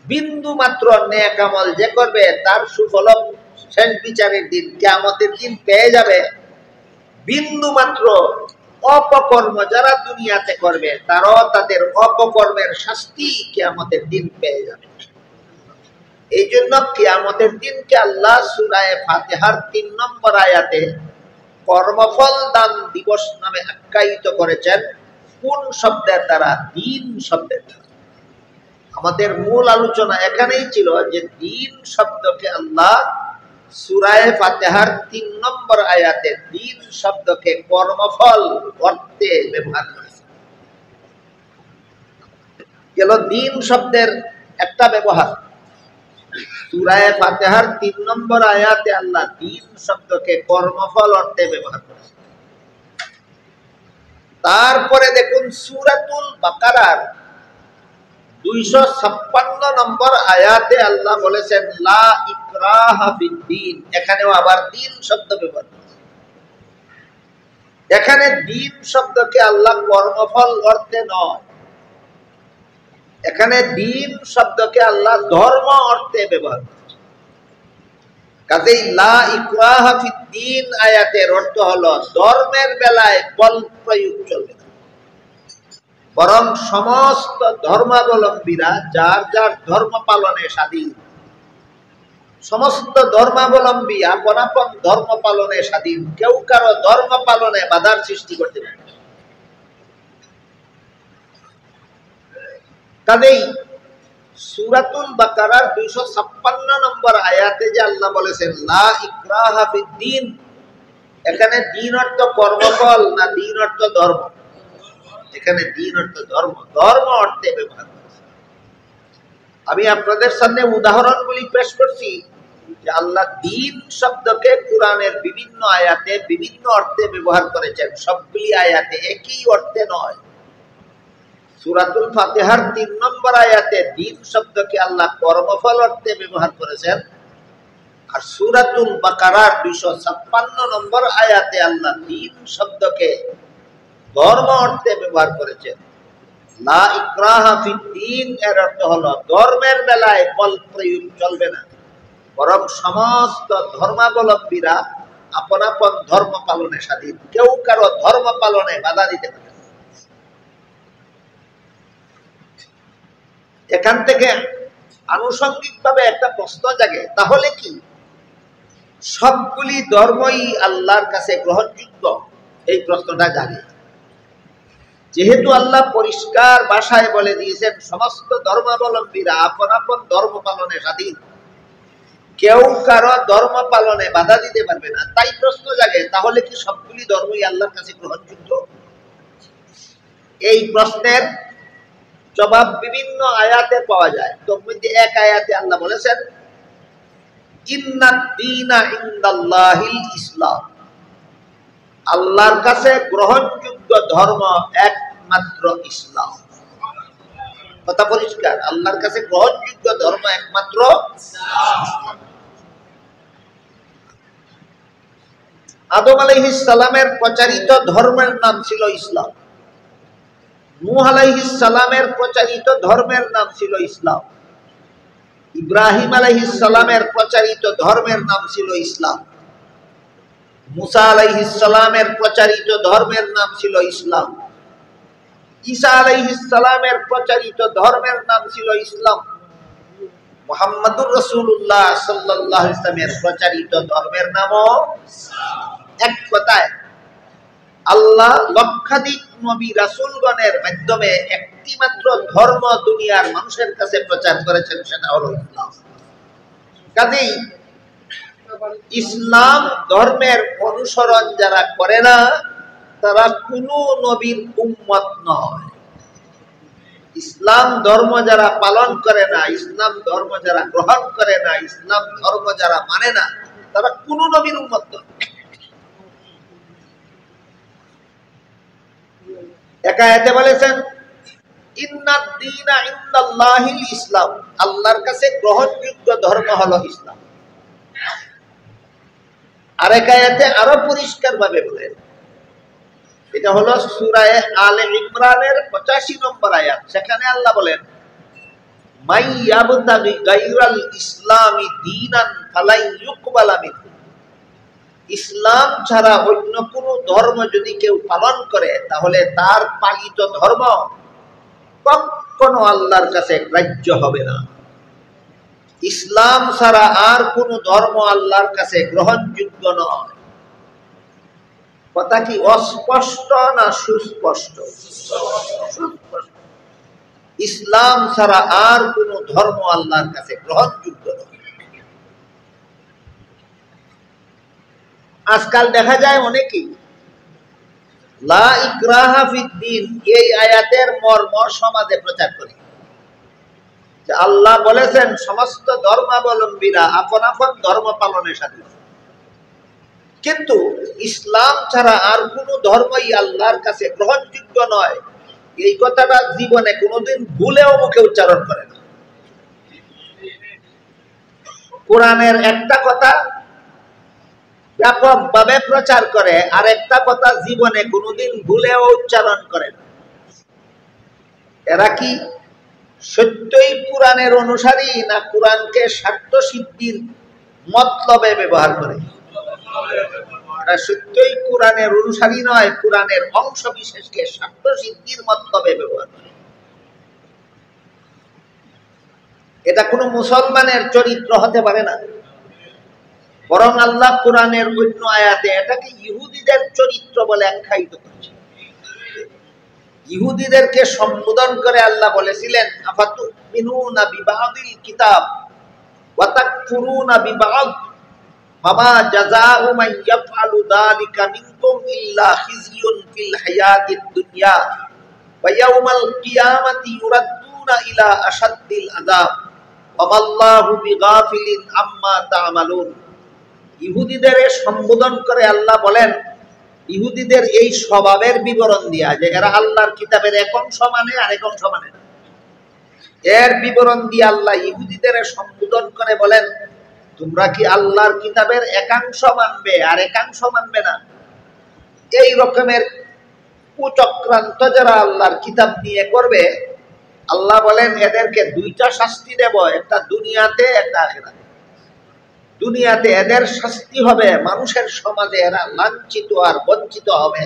বিন্দু মাত্র নেক আমল যে করবে, তার সুফল শেষ বিচারের দিন কিয়ামতের দিন পেয়ে যাবে। বিন্দু মাত্র অপকর্ম যারা দুনিয়াতে করবে, তারাও তাদের অপকর্মের শাস্তি কিয়ামতের দিন পেয়ে যাবে। এই জন্য কিয়ামতের দিনকে আল্লাহ সূরা ফাতিহার 3 নম্বর আয়াতে কর্মফল দান দিবস নামে আখ্যায়িত করেছেন। কোন শব্দের দ্বারা? দিন শব্দের দ্বারা। আমাদের মূল আলোচনা এখানেই ছিল যে দিন শব্দকে আল্লাহ সূরা ফাতিহার 3 নম্বর আয়াতে দিন শব্দকে কর্মফল অর্থে ব্যবহার করেছে। গেল দিন শব্দের একটা ব্যবহার। সূরা ফাতিহার 3 নম্বর আয়াতে আল্লাহ দিন শব্দকে কর্মফল অর্থে ব্যবহার করেছে। তারপরে দেখুন সূরাতুল বাকারার 256 নম্বর আয়াতে আল্লাহ বলেছেন, লা ইকরাহা ফিদ্দিন। এখানেও আবার দিন শব্দ ব্যবহার করেছে। এখানে দিন শব্দকে আল্লাহ কর্মফল অর্থে নয়, এখানে দিন শব্দকে আল্লাহ ধর্ম অর্থে ব্যবহার করেছে। কাজেই লা ইকরাহা ফিদ্দীন আয়াতের অর্থ হলো ধর্মের বেলায় বল প্রয়োগ চলবে না, বরং সমস্ত ধর্মাবলম্বীরা যার যার ধর্ম পালনে স্বাধীন। সমস্ত ধর্মাবলম্বী আপন আপন ধর্ম পালনে স্বাধীন, কেউ কারো ধর্ম পালনে বাধার সৃষ্টি করতে পারে। কাজেই সূরাতুল বাকারার 256 নম্বর আয়াতে যে আল্লাহ বলেছেন লা ইকরাহা ফিদ্দীন, এখানে দিন অর্থ কর্মফল না দিন অর্থ ধর্ম? এখানে দিন অর্থ ধর্ম, ধর্ম অর্থে ব্যবহার করেছে। আমি আপনাদের সামনে উদাহরণগুলি পেশ করছি যে আল্লাহ দিন শব্দকে কোরআনের বিভিন্ন আয়াতে বিভিন্ন অর্থে ব্যবহার করেছেন, সবগুলি আয়াতে একই অর্থে নয়। সূরাতুল ফাতিহার 3 নম্বর আয়াতে দিন শব্দকে আল্লাহ কর্মফল অর্থে ব্যবহার করেছেন, আর সূরাতুল বাকারার 256 নম্বর আয়াতে আল্লাহ দিন শব্দকে ধর্ম অর্থে ব্যবহার করেছেন। লা ইকরাহা ফিদ্দীন এর অর্থ হলো ধর্মের বেলায় বল প্রয়োগ চলবে না, বরং সমস্ত ধর্মাবলম্বীরা আপন আপন ধর্ম পালনে স্বাধীন, কেউ কারো ধর্ম পালনে বাধা দিতে পারে। এখান থেকে আনুষঙ্গিকভাবে একটা প্রশ্ন জাগে, তাহলে কি সবগুলি ধর্মই আল্লাহর কাছে গ্রহণযোগ্য? এই প্রশ্নটা জাগে। যেহেতু আল্লাহ পরিষ্কার ভাষায় বলে দিয়েছেন সমস্ত ধর্মাবলম্বীরা আপন আপন ধর্ম পালনে স্বাধীন, কেউ কারো ধর্ম পালনে বাধা দিতে পারবে না, তাই প্রশ্ন জাগে তাহলে কি সবগুলি ধর্মই আল্লাহর কাছে গ্রহণযোগ্য? এই প্রশ্নের জবাব বিভিন্ন আয়াতে পাওয়া যায়। তোর মধ্যে এক আয়াতে আল্লাহ বলেছেন ইন্নাদ দীনা ইনদাল্লাহিল ইসলাম, আল্লাহর কাছে গ্রহণযোগ্য ধর্ম একমাত্র ইসলাম। কথা পরিষ্কার, আল্লাহর কাছে গ্রহণযোগ্য ধর্ম একমাত্র ইসলাম। আদম আলাইহিস সালামের প্রচারিত ধর্মের নাম ছিল ইসলাম, নূহ আলাইহিস সালামের প্রচারিত ধর্মের নাম ছিল ইসলাম, ইব্রাহিম আলাইহিস সালামের প্রচারিত ধর্মের নাম ছিল ইসলাম, মুসা আলাইহিস সালামের প্রচারিত ধর্মের নাম ছিল ইসলাম, ঈসা আলাইহিস সালামের প্রচারিত ধর্মের নাম ছিল ইসলাম, মুহাম্মদুর রাসূলুল্লাহ সাল্লাল্লাহু আলাইহি ওয়াসাল্লামের প্রচারিত ধর্মের নামও ইসলাম। এক কথায় আল্লাহ লক্ষাধিক নবী রাসূলগণের মাধ্যমে একটি মাত্র ধর্ম দুনিয়ার মানুষের কাছে প্রচার করেছেন, সেটা হলো ইসলাম। কাজেই ইসলাম ধর্মের অনুসরণ যারা করে না তারা কোনো নবীর উম্মত নয়। ইসলাম ধর্ম যারা পালন করে না, ইসলাম ধর্ম যারা গ্রহণ করে না, ইসলাম ধর্ম যারা মানে না, তারা কোনো নবীর উম্মত নয়। একা আয়াতে বলেছেন ইন্নাদ দীনা ইনদাল্লাহিল ইসলাম, আল্লাহর কাছে গ্রহণযোগ্য ধর্ম হলো ইসলাম। আর এক আয়াতে আরো পরিষ্কার ভাবে বলেন, এটা হলো সূরা আলে ইমরানের 85 নম্বর আয়াত, সেখানে আল্লাহ বলেন মাই ইয়াবতাগি গায়রাল ইসলামি দীনান ফালাই ইউকবালা মিনহু, ইসলাম ছাড়া অন্য কোন ধর্ম যদি কেউ পালন করে তাহলে তার পালিত ধর্ম কখনো আল্লাহর কাছে গ্রাহ্য হবে না। ইসলাম ছাড়া আর কোন ধর্ম আল্লাহর কাছে গ্রহণযোগ্য নয়। কথা কি অস্পষ্ট না সুস্পষ্ট? ইসলাম ছাড়া আর কোন ধর্ম আল্লাহর কাছে গ্রহণযোগ্য নয়। আজকাল দেখা যায় অনেকেই লা ইকরাহা ফিদ্দীন এই আয়াতের মর্ম সমাজে প্রচার করে যে আল্লাহ বলেছেন সমস্ত ধর্মাবলম্বীরা আপন আপন ধর্ম পালনে স্বাধীন, কিন্তু ইসলাম ছাড়া আর কোনো ধর্মই আল্লাহর কাছে গ্রহণযোগ্য নয়, এই কথাটা জীবনে কোনোদিন ভুলেও মুখে উচ্চারণ করে না। কোরআনের একটা কথা ব্যাপকভাবে প্রচার করে, আর একটা কথা জীবনে কোনোদিন ভুলেও উচ্চারণ করে না। এরা কি সত্যই কোরআনের অনুসারী, না কোরআনকে স্বার্থ সিদ্ধির মতলবে ব্যবহার করে? এরা সত্যই কোরআনের অনুসারী নয়, কোরআনের অংশ বিশেষকে স্বার্থ সিদ্ধির মতলবে ব্যবহার করে। এটা কোনো মুসলমানের চরিত্র হতে পারে না। বরং আল্লাহ কোরআনের অন্য আয়াতে এটাকে ইহুদিদের চরিত্র বলে আখ্যায়িত করেছে। ইহুদিদেরকে সম্বোধন করে আল্লাহ বলেছিলেন, আফাতুমিনুনা বিবাদিল কিতাব ওয়া তাকফুরুনা বিবাদ ফামা জাযাউ মান ইয়াফআলু যালিকা মিনকুম ইল্লা খিজিয়ুন ফিল হায়াতিদ দুনিয়া ওয়া ইয়াউমাল কিয়ামাতি ইউরাদ্দুনা ইলা আশাদ্দিল আযাব ওয়া মাল্লাহু বিগাফিলিন আম্মা তা'মালুন। ইহুদিদের সম্বোধন করে আল্লাহ বলেন, ইহুদিদের এই স্বভাবের বিবরণ দিয়া যে এরা আল্লাহর কিতাবের এক অংশ মানে আর এক অংশ মানে না, এর বিবরণ দিয়ে আল্লাহ ইহুদিদের সম্বোধন করে বলেন, তোমরা কি আল্লাহর কিতাবের একাংশ মানবে আর একাংশ মানবে না? এই রকমের কুচক্রান্ত যারা আল্লাহর কিতাব নিয়ে করবে, আল্লাহ বলেন এদেরকে দুইটা শাস্তি দেব, একটা দুনিয়াতে একটা আখিরাতে। দুনিয়াতে এদের শাস্তি হবে, মানুষের সমাজে এরা লাঞ্ছিত আর বঞ্চিত হবে,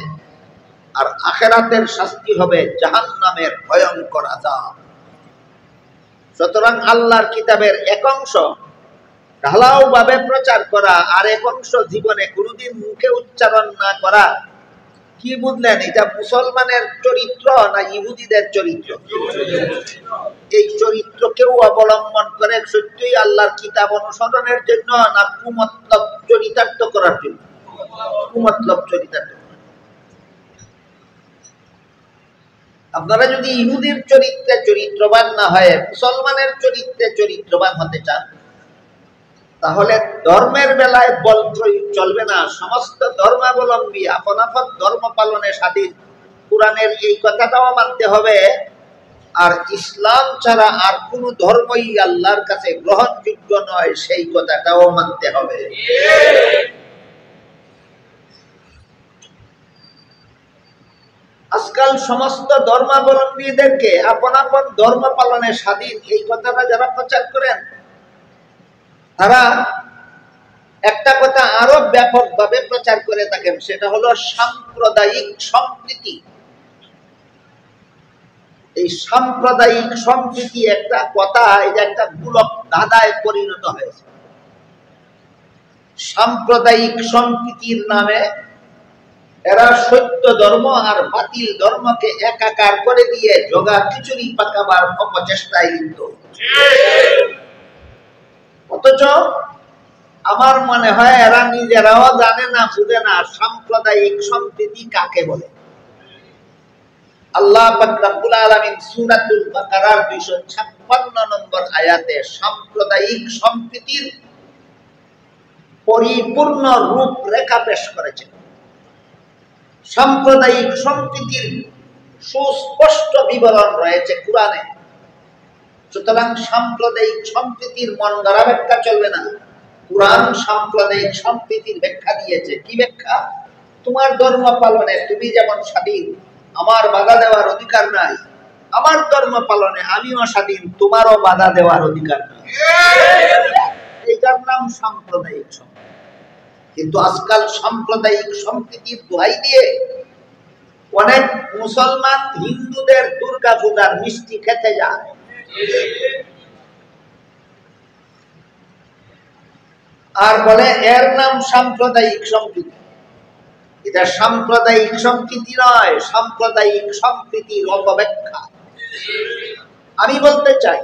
আর আখিরাতের শাস্তি হবে জাহান্নামের ভয়ঙ্কর আযাব। সুতরাং আল্লাহর কিতাবের এক অংশ ঢালাও ভাবে প্রচার করা আর এক অংশ জীবনে কোনোদিন মুখে উচ্চারণ না করা, কি বুঝলেন? এটা মুসলমানের চরিত্র না ইহুদিদের চরিত্র? এই চরিত্র কেউ অবলম্বন করে সত্যই আল্লাহর কিতাব অনুসরণের জন্য, না কুমতলব চরিতার্থ করার জন্য? কুমতলব চরিতার্থ। আপনারা যদি ইহুদির চরিত্রে চরিত্রবান না হয়ে মুসলমানের চরিত্রে চরিত্রবান হতে চান, তাহলে ধর্মের বেলায় বল প্রয়োগ চলবে না। সমস্ত ধর্মাবলম্বী আপন আপন ধর্ম পালনে স্বাধীন, কোরআনের এই কথাটাও মানতে হবে। আর ইসলাম ছাড়া আর কোন ধর্মই আল্লাহর কাছে গ্রহণযোগ্য নয়, সেই কথাটাও মানতে হবে। আজকাল সমস্ত ধর্মাবলম্বীদেরকে আপন আপন ধর্ম পালনে স্বাধীন এই কথাটা যারা প্রচার করেন, তারা একটা কথা আরো ব্যাপকভাবে প্রচার করে থাকেন, সেটা হলো সাম্প্রদায়িক সম্প্রীতি। এই সাম্প্রদায়িক সম্প্রীতি একটা কথা, এটা একটা মূলক ধাঁধায় পরিণত হয়েছে। সাম্প্রদায়িক সম্প্রীতির নামে এরা সত্য ধর্ম আর বাতিল ধর্মকে একাকার করে দিয়ে জগা খিচুড়ি পাকাবার অপচেষ্টায় লিপ্ত। অথচ আমার মনে হয় এরা নিজেরাও জানে না, বুঝে না সাম্প্রদায়িক সম্প্রীতি কাকে বলে। আল্লাহ পাক রব্বুল আলামিন সূরাতুল বাকারার 256 নম্বর আয়াতে সাম্প্রদায়িক সম্প্রীতির পরিপূর্ণ রূপরেখা পেশ করেছেন। সাম্প্রদায়িক সম্প্রীতির সুস্পষ্ট বিবরণ রয়েছে কোরআনে। সুতরাং সাম্প্রদায়িক সম্প্রীতির মন গড়া ব্যাখ্যা চলবে না। কোরআন সাম্প্রদায়িক সম্প্রীতির ব্যাখ্যা দিয়েছে। কি ব্যাখ্যা? তোমার ধর্ম পালনে তুমি যেমন স্বাধীন, আমার বাধা দেওয়ার অধিকার নাই। আমার ধর্ম পালনে আমিও স্বাধীন, তোমারও বাধা দেওয়ার অধিকার নাই। এইটার নাম সাম্প্রদায়িক সম্প্রীতি। কিন্তু আজকাল সাম্প্রদায়িক সম্প্রীতির দোহাই দিয়ে অনেক মুসলমান হিন্দুদের দুর্গা পূজার মিষ্টি খেতে যায়। আর বলে এর নাম সাম্প্রদায়িক সম্প্রীতি। এটা সাম্প্রদায়িক সম্প্রীতি নয়, সাম্প্রদায়িক সম্প্রীতির অপব্যাখ্যা। আমি বলতে চাই,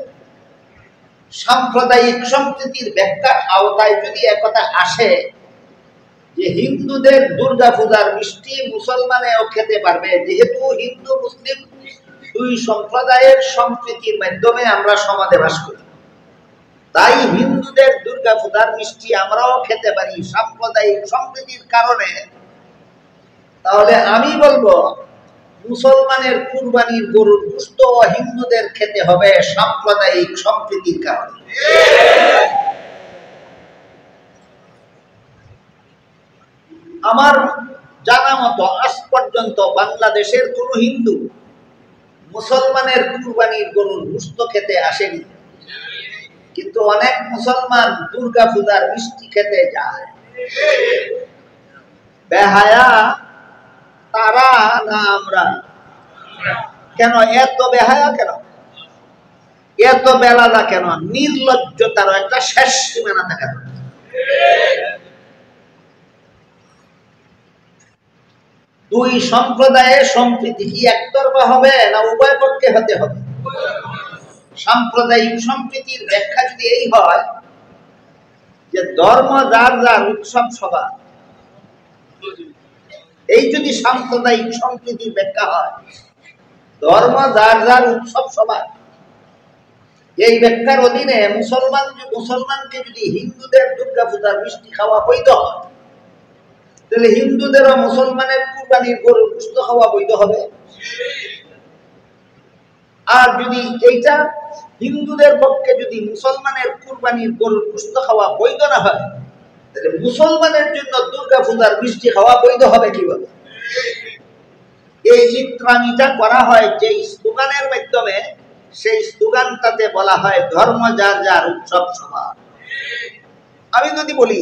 সাম্প্রদায়িক সম্প্রীতির ব্যাখ্যার আওতায় যদি একথা আসে যে হিন্দুদের দুর্গা পূজার মিষ্টি মুসলমানেও খেতে পারবে, যেহেতু হিন্দু মুসলিম দুই সম্প্রদায়ের সম্প্রীতির মাধ্যমে আমরা সমাজে বাস করি, তাই হিন্দুদের দুর্গা পূজার মিষ্টি আমরাও খেতে পারি সাম্প্রদায়িক সম্প্রীতির কারণে। তাহলে আমি বলবো মুসলমানের কুরবানির গরুর গোশত হিন্দুদের খেতে হবে সাম্প্রদায়িক সম্প্রীতির কারণে। আমার জানা মতো আজ পর্যন্ত বাংলাদেশের কোন হিন্দু মুসলমানের কুরবানির গরুর গোশত খেতে আসেনি, কিন্তু অনেক মুসলমান দুর্গা পূজার মিষ্টি খেতে যায়। বেহায়া তারা না আমরা? কেন এত বেহায়া, কেন এত বেলাদা, কেন নির্লজ্জতার একটা শেষ সীমানা দেখা যায়। দুই সম্প্রদায়ের সম্প্রীতি কি একতরফা হবে না উভয় পক্ষে হতে হবে? সাম্প্রদায়িক সম্প্রীতির ব্যাখ্যা যদি এই হয় যে ধর্ম যার যার উৎসব সভা, এই যদি সাম্প্রদায়িক সম্প্রীতির ব্যাখ্যা হয়, ধর্ম যার যার উৎসব সভা, এই ব্যাখ্যার অধীনে মুসলমানকে যদি হিন্দুদের দুর্গা পূজার মিষ্টি খাওয়া বৈধ হয়, তাহলে হিন্দুদেরও মুসলমানের কুরবানির গরুর গোশত খাওয়া বৈধ হবে। আর যদি এইটা হিন্দুদের পক্ষে যদি মুসলমানের কুরবানির গরুর গোশত খাওয়া বৈধ না হয়, তাহলে মুসলমানের জন্য দুর্গা পূজার মিষ্টি খাওয়া বৈধ হবে কিভাবে? এই চিত্রামিটা করা হয় যে স্লোগানের মাধ্যমে, সেই স্লোগানটাতে বলা হয় ধর্ম যার যার উৎসব সবার। আমি যদি বলি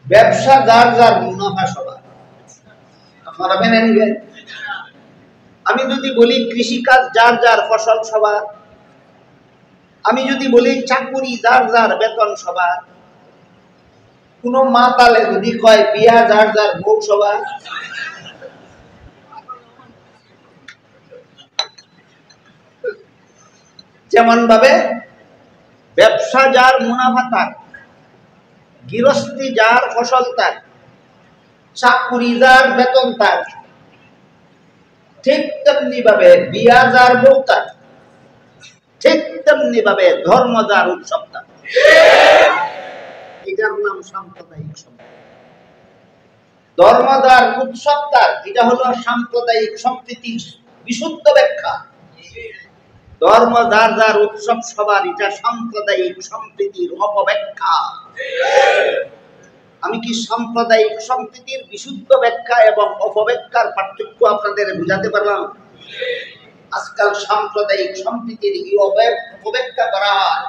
ব্যবসা যার যার মুনাফা সবার, আপনারা মেনে নিবেন? আমি যদি বলি কৃষিকাজ যার যার ফসল সবার, আমি যদি বলি চাকুরি যার যার বেতন সবার, কোন মাতালে যদি কয় বিয়া যার যার বউ সবার, যেমন ভাবে ব্যবসা যার মুনাফা তার, গৃহস্থী যার ফসল তার, চাকুরি যার বেতন তার, ঠিক তেমনি ভাবে বিয়া যার বউ তার, ঠিক তেমনি ভাবে ধর্ম যার উৎসব তার। এটার নাম সাম্প্রদায়িক সম্প্রীতি। ধর্ম যার উৎসব তার, এটা হলো সাম্প্রদায়িক সম্প্রীতির বিশুদ্ধ ব্যাখ্যা। ধর্ম যার যার উৎসব সবার, এটা সাম্প্রদায়িক সম্প্রীতির অপব্যাখ্যা। আমি কি সাম্প্রদায়িক সম্প্রীতির বিশুদ্ধ ব্যাখ্যা এবং অপব্যাখ্যার পার্থক্য আপনাদের বুঝাতে পারলাম? আজকাল সাম্প্রদায়িক সম্প্রীতির এই অপব্যাখ্যা করা হয়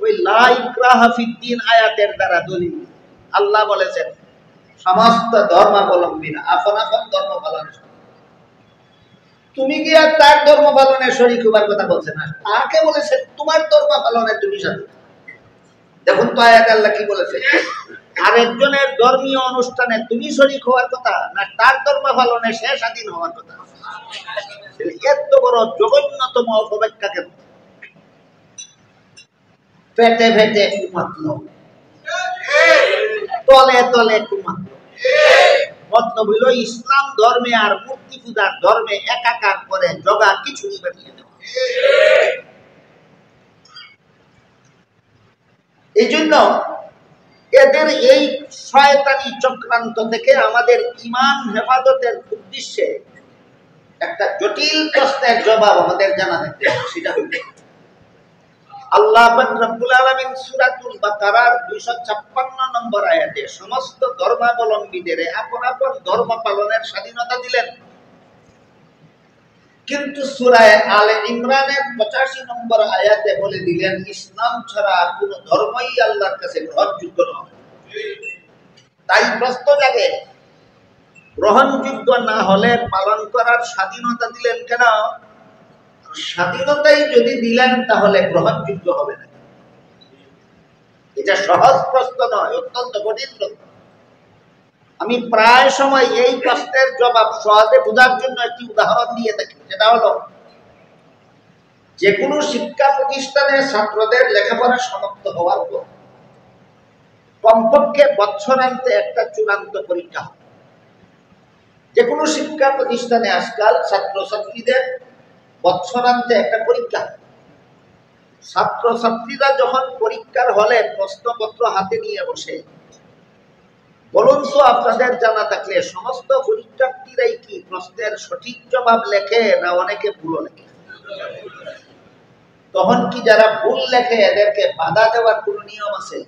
ওই লা ইকরাহা ফিদ্দিন আয়াতের দ্বারা দলিল। আল্লাহ বলেছেন সমস্ত ধর্মাবলম্বীরা আপন আপন ধর্ম পালনের, তুমি কি আর তার ধর্ম পালনের শরীক হবার কথা বলছে না, তাকে বলেছে তোমার ধর্ম পালনের তুমি সাথে। দেখুন তো আয়াত আল্লাহ কি বলেছে, আরেকজনের ধর্মীয় অনুষ্ঠানে তুমি শরীক হওয়ার কথা না তার ধর্ম পালনে সে স্বাধীন হওয়ার কথা। এত বড় জঘন্যতম অপব্যাখ্যা কেন? পেটে পেটে কুমাত্ম, তলে তলে কুমাত্ম। মতলব হইল ইসলাম ধর্মে আর মূর্তি পূজার ধর্মে একাকার করে জগা খিচুড়ি বানিয়ে দেওয়া। এই জন্য এদের এই শয়তানি চক্রান্ত থেকে আমাদের ঈমান হেফাজতের উদ্দেশ্যে একটা জটিল প্রশ্নের জবাব আমাদের জানা থাকতে হবে। সেটা হল আল্লাহ রাব্বুল আলামিন সূরাতুল বাকারার 256 নম্বর আয়াতে সমস্ত ধর্মাবলম্বীদের আপন আপন ধর্ম পালনের স্বাধীনতা দিলেন, কিন্তু সূরা আলে ইমরানের 85 নম্বর আয়াতে বলে দিলেন ইসলাম ছাড়া আর কোন ধর্মই আল্লাহর কাছে গ্রহণযোগ্য নয়। তাই প্রশ্ন জাগে, গ্রহণযোগ্য না হলে পালন করার স্বাধীনতা দিলেন কেন? স্বাধীনতাই যদি দিলেন তাহলে গ্রহণযোগ্য হবে না। এটা সহজ প্রশ্ন নয়, অত্যন্ত কঠিন প্রশ্ন। আমি প্রায় সময় এই প্রশ্নের জবাব সহজে বোঝার জন্য একটি উদাহরণ দিয়ে থাকি। সেটা হলো যে কোনো শিক্ষা প্রতিষ্ঠানে ছাত্রদের লেখাপড়া সমাপ্ত হওয়ার পর কমপক্ষে বৎসরান্তে একটা চূড়ান্ত পরীক্ষা হয়। যে কোনো শিক্ষা প্রতিষ্ঠানে আজকাল ছাত্রছাত্রীদের বৎসরান্তে একটা পরীক্ষা। ছাত্রছাত্রীরা যখন পরীক্ষার হলে প্রশ্নপত্র হাতে নিয়ে বসে, বলুন তো আপনাদের জানা থাকলে সমস্ত পরীক্ষার্থীরাই কি প্রশ্নের সঠিক জবাব লেখে না অনেকে ভুল লেখে? তখন কি যারা ভুল লেখে এদেরকে বাধা দেওয়ার কোন নিয়ম আছে?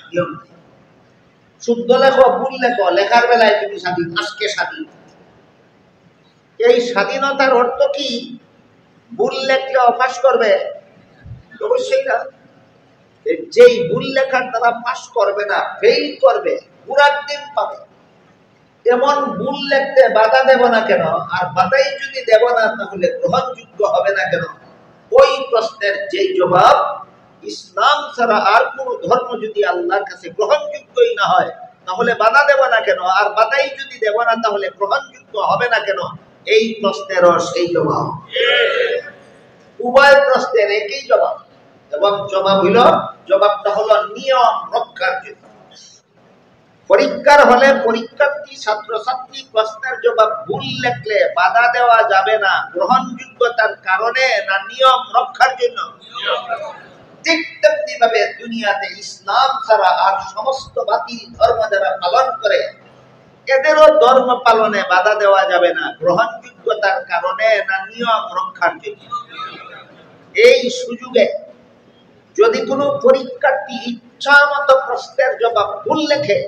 নিয়ম নেই। শুদ্ধ লেখো ভুল লেখো, লেখার বেলায় তুমি স্বাধীন, আজকে স্বাধীন। এই স্বাধীনতার অর্থ কি ভুল লেখলে অপাস করবে? অবশ্যই না। যেই ভুল লেখার দ্বারা পাস করবে না, ফেল করবে, পুরার দিন পাবে, এমন ভুল লিখতে বাধা দেব না কেন? আর বাধাই যদি দেব না, তাহলে গ্রহণযোগ্য হবে না কেন? ওই প্রশ্নের যেই জবাব, ইসলাম ছাড়া আর কোন ধর্ম যদি আল্লাহর কাছে গ্রহণযোগ্যই না হয়, তাহলে বাধা দেব না কেন? আর বাধাই যদি দেব না, তাহলে গ্রহণযোগ্য হবে না কেন? এই প্রশ্নেরও সেই জবাব। উভয় প্রশ্নের একই জবাব, এবং জবাবটা হলো নিয়ম রক্ষার জন্য। পরীক্ষার হলে পরীক্ষার্থী ছাত্রছাত্রী প্রশ্নের জবাব ভুল লিখলে বাধা দেওয়া যাবে না, গ্রহণযোগ্যতার কারণে না নিয়ম রক্ষার জন্য? ঠিক তেমনি ভাবে দুনিয়াতে ইসলাম ছাড়া আর সমস্ত বাতিল ধর্ম যারা পালন করে, এদেরও ধর্ম পালনে বাধা দেওয়া যাবে না, গ্রহণযোগ্যতার কারণে না নিয়ম রক্ষার জন্য? এই সুযোগে যদি কোনো পরীক্ষার্থী ইচ্ছা মতো প্রশ্নের জবাব ভুল লেখে,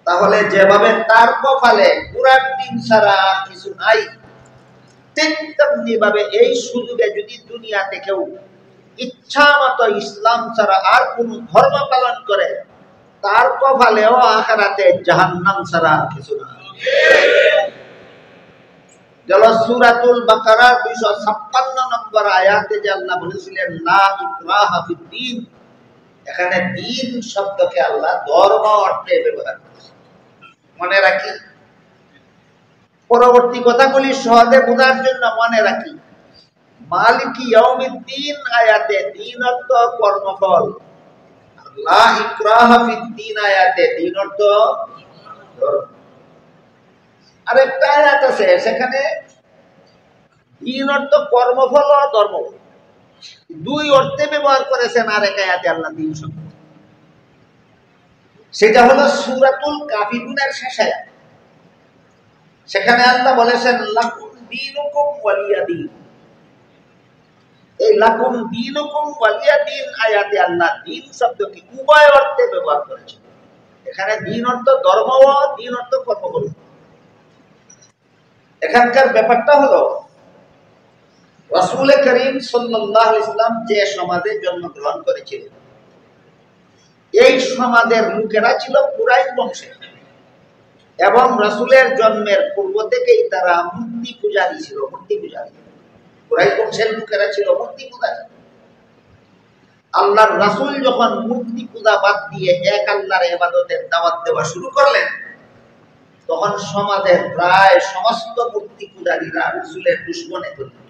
তাহলে যেভাবে তার কপালে পুরার দিন ছাড়া আর কিছু নাই, ঠিক তেমনি ভাবে এই সুযোগে যদি দুনিয়াতে কেউ ইচ্ছা মতো ইসলাম ছাড়া আর কোন ধর্ম পালন করে, তার কপালেও আখিরাতে জাহান্নাম ছাড়া আর কিছু না। সূরাতুল বাকারার 256 নম্বর আয়াতে যে আল্লাহ বলেছিলেন লা ইকরাহা ফিদ্দীন, এখানে দ্বীন শব্দকে আল্লাহ ধর্ম অর্থে ব্যবহার করেছেন। মনে রাখি, পরবর্তী কথাগুলি সহজে বোঝার জন্য মনে রাখি, মালিকি ইয়াউমিদ্দিন আয়াতে দ্বীন অর্থ কর্মফল, লা ইকরাহা ফিদ্দীন আয়াতে দ্বীন অর্থ ধর্ম। আরেকটা আয়াত আছে, সেখানে দ্বীন অর্থ কর্মফল ও ধর্ম, দুই অর্থে ব্যবহার করেছেন আরেক আয়াতে আল্লাহ দ্বীন শব্দ। সেটা হলো সূরাতুল কাফিরুনের শেষ আয়াত। সেখানে আল্লাহ বলেছেন লাকুম দীনুকুম ওয়ালিয়া দীন। এই লাকুম দীনুকুম ওয়ালিয়া দীন আয়াতে আল্লাহ দ্বীন শব্দকে উভয় অর্থে ব্যবহার করেছেন। এখানে দ্বীন অর্থ ধর্ম ও দ্বীন অর্থ কর্মফল। এখানকার ব্যাপারটা হলো, রাসূল করিম সাল্লাল্লাহু আলাইহি ওয়াসাল্লাম যে সমাজে জন্মগ্রহণ করেছিলেন, এই সমাজের লোকেরা ছিল কুরাইশ বংশের, এবং রাসূলের জন্মের পূর্ব থেকেই তারা মূর্তি পূজারী ছিল। মূর্তি পূজারী কুরাইশ বংশের লোকেরা ছিল মূর্তি পূজারী। আল্লাহর রাসূল যখন মূর্তি পূজা বাদ দিয়ে এক আল্লাহর ইবাদতের দাওয়াত দেওয়া শুরু করলেন, তখন সমাজের প্রায় সমস্ত মূর্তি পূজারীরা রাসূলের দুশমনে পরিণত।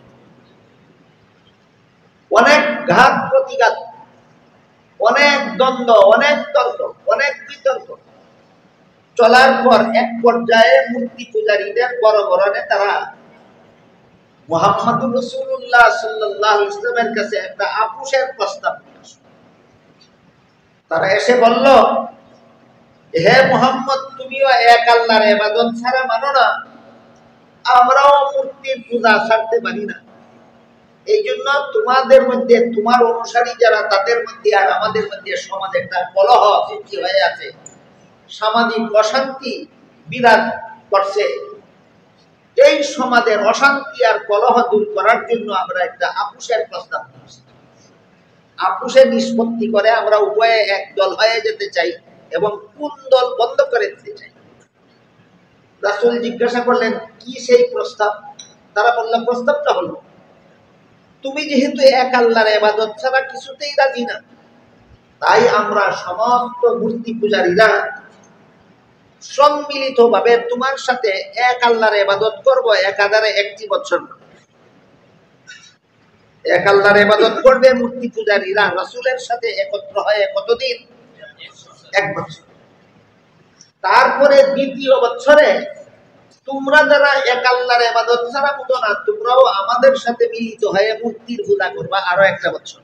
অনেক ঘাত প্রতিঘাত, অনেক দ্বন্দ্ব, অনেক তর্ক, অনেক বিতর্ক চলার পর এক পর্যায়ে মূর্তি পূজারীদের বড় বড় নেতারা মুহাম্মদুর রাসূলুল্লাহ সাল্লাল্লাহু আলাইহি ওয়াসাল্লামের কাছে একটা আপোষের প্রস্তাব নিয়ে আসলো। তারা এসে বলল, হে মুহাম্মদ, তুমিও এক আল্লাহর ইবাদত ছাড়া মানো না, আমরাও মূর্তির পূজা ছাড়তে পারি না। এই জন্য তোমাদের মধ্যে, তোমার অনুসারী যারা, তাদের মধ্যে আর আমাদের মধ্যে সমাজে একটা কলহ সৃষ্টি হয়ে আছে, সামাজিক অশান্তি বিরাজ করছে। এই সমাজের অশান্তি আর কলহ দূর করার জন্য আমরা একটা আপোষের প্রস্তাব দিয়েছি। আপোষে নিষ্পত্তি করে আমরা উভয়ে এক দল হয়ে যেতে চাই এবং কোন দল বন্ধ করে দিতে চাই। রাসূল জিজ্ঞাসা করলেন, কি সেই প্রস্তাব? তারা বলল, প্রস্তাবটা হলো, তুমি যেহেতু এক আল্লাহর ইবাদত ছাড়া কিছুতেই রাজি না, তাই আমরা সমস্ত মূর্তি পূজারীরা সম্মিলিতভাবে তোমার সাথে এক আল্লাহর ইবাদত করব, একাধারে একটি বছর। এক আল্লাহর ইবাদত করবে মূর্তি পূজারীরা রাসূলের সাথে একত্র হয়ে কতদিন? এক বছর। তারপরে দ্বিতীয় বছরে তোমরা যারা এক আল্লাহর ইবাদত ছাড়া বুঝো না, তোমরাও আমাদের সাথে মিলিত হয়ে মূর্তির পূজা করবা আরো একটা বছর।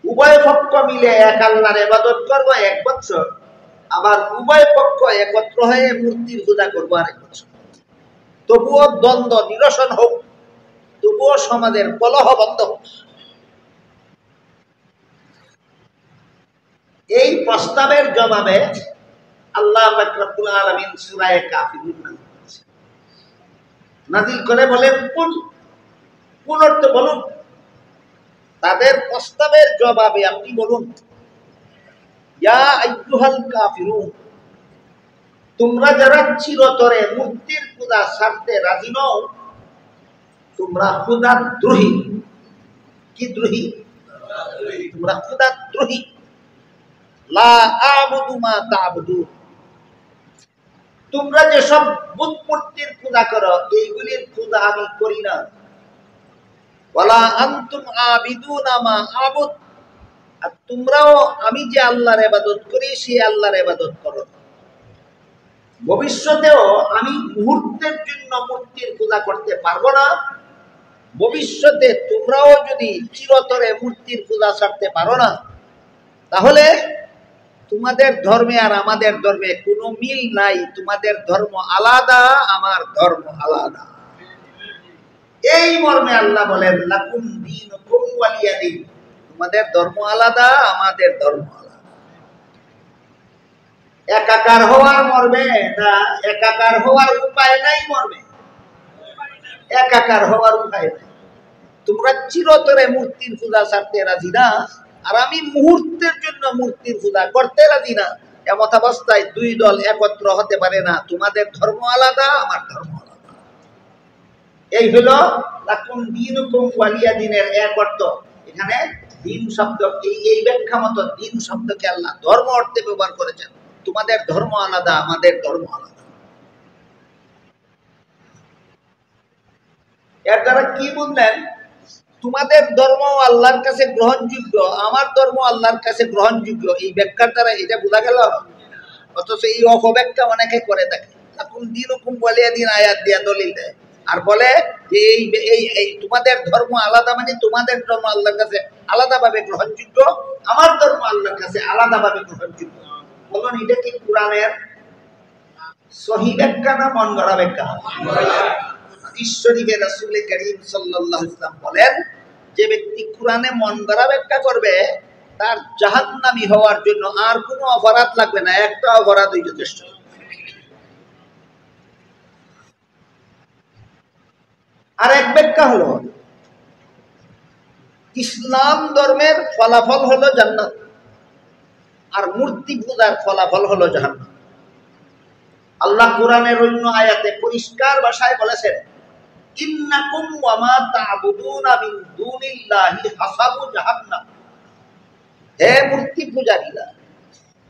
উভয় পক্ষ মিলে এক আল্লাহর ইবাদত করবো এক বছর, আবার উভয় পক্ষ একত্র হয়ে মূর্তির পূজা করবো আরেক বছর। তবুও দ্বন্দ্ব নিরসন হোক, তবুও সমাজের কলহ বন্ধ হোক। এই প্রস্তাবের জবাবে আল্লাহ পাক রব্বুল আলামিন সূরা কাফিরুন নাযিল করে বলেন কোন অর্থ বলুন। তাদের প্রস্তাবের জবাবে আপনি বলুন, ইয়া আইয়ুহাল কাফিরুন, তোমরা যারা চিরতরে মূর্তির পূজা ছাড়তে রাজি নও, তোমরা খোদার দ্রোহী। কি দ্রোহী? তোমরা খোদার দ্রোহী। লা আ'বুদু মা তা'বুদুন, তোমরা যেসব বুত মূর্তির পূজা করো এইগুলির পূজা আমি করি না। ওয়ালা আনতুম আবিদুনা মা আ'বুদ, আর তোমরাও আমি যে আল্লাহর ইবাদত করি সেই আল্লাহর ইবাদত করো। ভবিষ্যতেও আমি মুহূর্তের জন্য মূর্তির পূজা করতে পারবো না। ভবিষ্যতে তোমরাও যদি চিরতরে মূর্তির পূজা ছাড়তে পারো না, তাহলে তোমাদের ধর্মে আর আমাদের ধর্মে কোনো মিল নাই। তোমাদের ধর্ম আলাদা, আমার ধর্ম আলাদা। এই মর্মে আল্লাহ বলেন, লাকুম দীনুকুম ওয়ালিয়া দীন, তোমাদের ধর্ম আলাদা, আমাদের ধর্ম আলাদা। একাকার হওয়ার মর্মে না একাকার হওয়ার উপায় নাই মর্মে? একাকার হওয়ার উপায় নাই। তোমরা চিরতরে মূর্তির পূজা ছাড়তে রাজি না, আর আমি মুহূর্তের জন্য মূর্তির পূজা করতে রাজি না। এমত অবস্থায় দুই দল একত্র হতে পারে না। তোমাদের ধর্ম আলাদা, আমার ধর্ম আলাদা। এই হলো লাকুম দীনুকুম ওয়ালিয়া দীনের এক অর্থ। এখানে দিন শব্দ এই ব্যাখ্যা মতো দিন শব্দকে আল্লাহ ধর্ম অর্থে ব্যবহার করেছেন। তোমাদের ধর্ম আলাদা, আমাদের ধর্ম আলাদা। এর দ্বারা কি বুঝলেন? তোমাদের ধর্ম আল্লাহর কাছে গ্রহণযোগ্য, আমার ধর্ম আল্লাহর কাছে গ্রহণযোগ্য। এই ব্যাখ্যার দ্বারা এটা বোঝা গেল। অথচ এই অপব্যাখ্যা অনেকে করে থাকে। এখন দিন হুকুম বলিয়া দিন আয়াত দিয়া দলিল দেয় আর বলে যে এই তোমাদের ধর্ম আলাদা, মানে তোমাদের ধর্ম আল্লাহর কাছে আলাদাভাবে গ্রহণযোগ্য, আমার ধর্ম আল্লাহর কাছে আলাদাভাবে গ্রহণযোগ্য। বলুন, এটা কি কোরআনের সহি ব্যাখ্যা না মন গড়া ব্যাখ্যা? ঈশ্বরীকে রাসূল করিম সাল্লাল্লাহু আলাইহি ওয়াসাল্লাম বলেন, যে ব্যক্তি কোরআনে মন গড়া ব্যাখ্যা করবে তার জাহান্নামী হওয়ার জন্য আর কোনো অপরাধ লাগবে না, একটা অপরাধই যথেষ্ট। আর এক ব্যাখ্যা হলো, ইসলাম ধর্মের ফলাফল হলো জান্নাত, আর মূর্তি পূজার ফলাফল হলো জাহান্নাম। আল্লাহ কোরআনের অন্য আয়াতে পরিষ্কার ভাষায় বলেছেন, ইন্নাকুম ওয়া মা তা'বুদুনা মিন দুনিল্লাহি হাসাবু জাহান্নাম। হে মূর্তি পূজারীরা,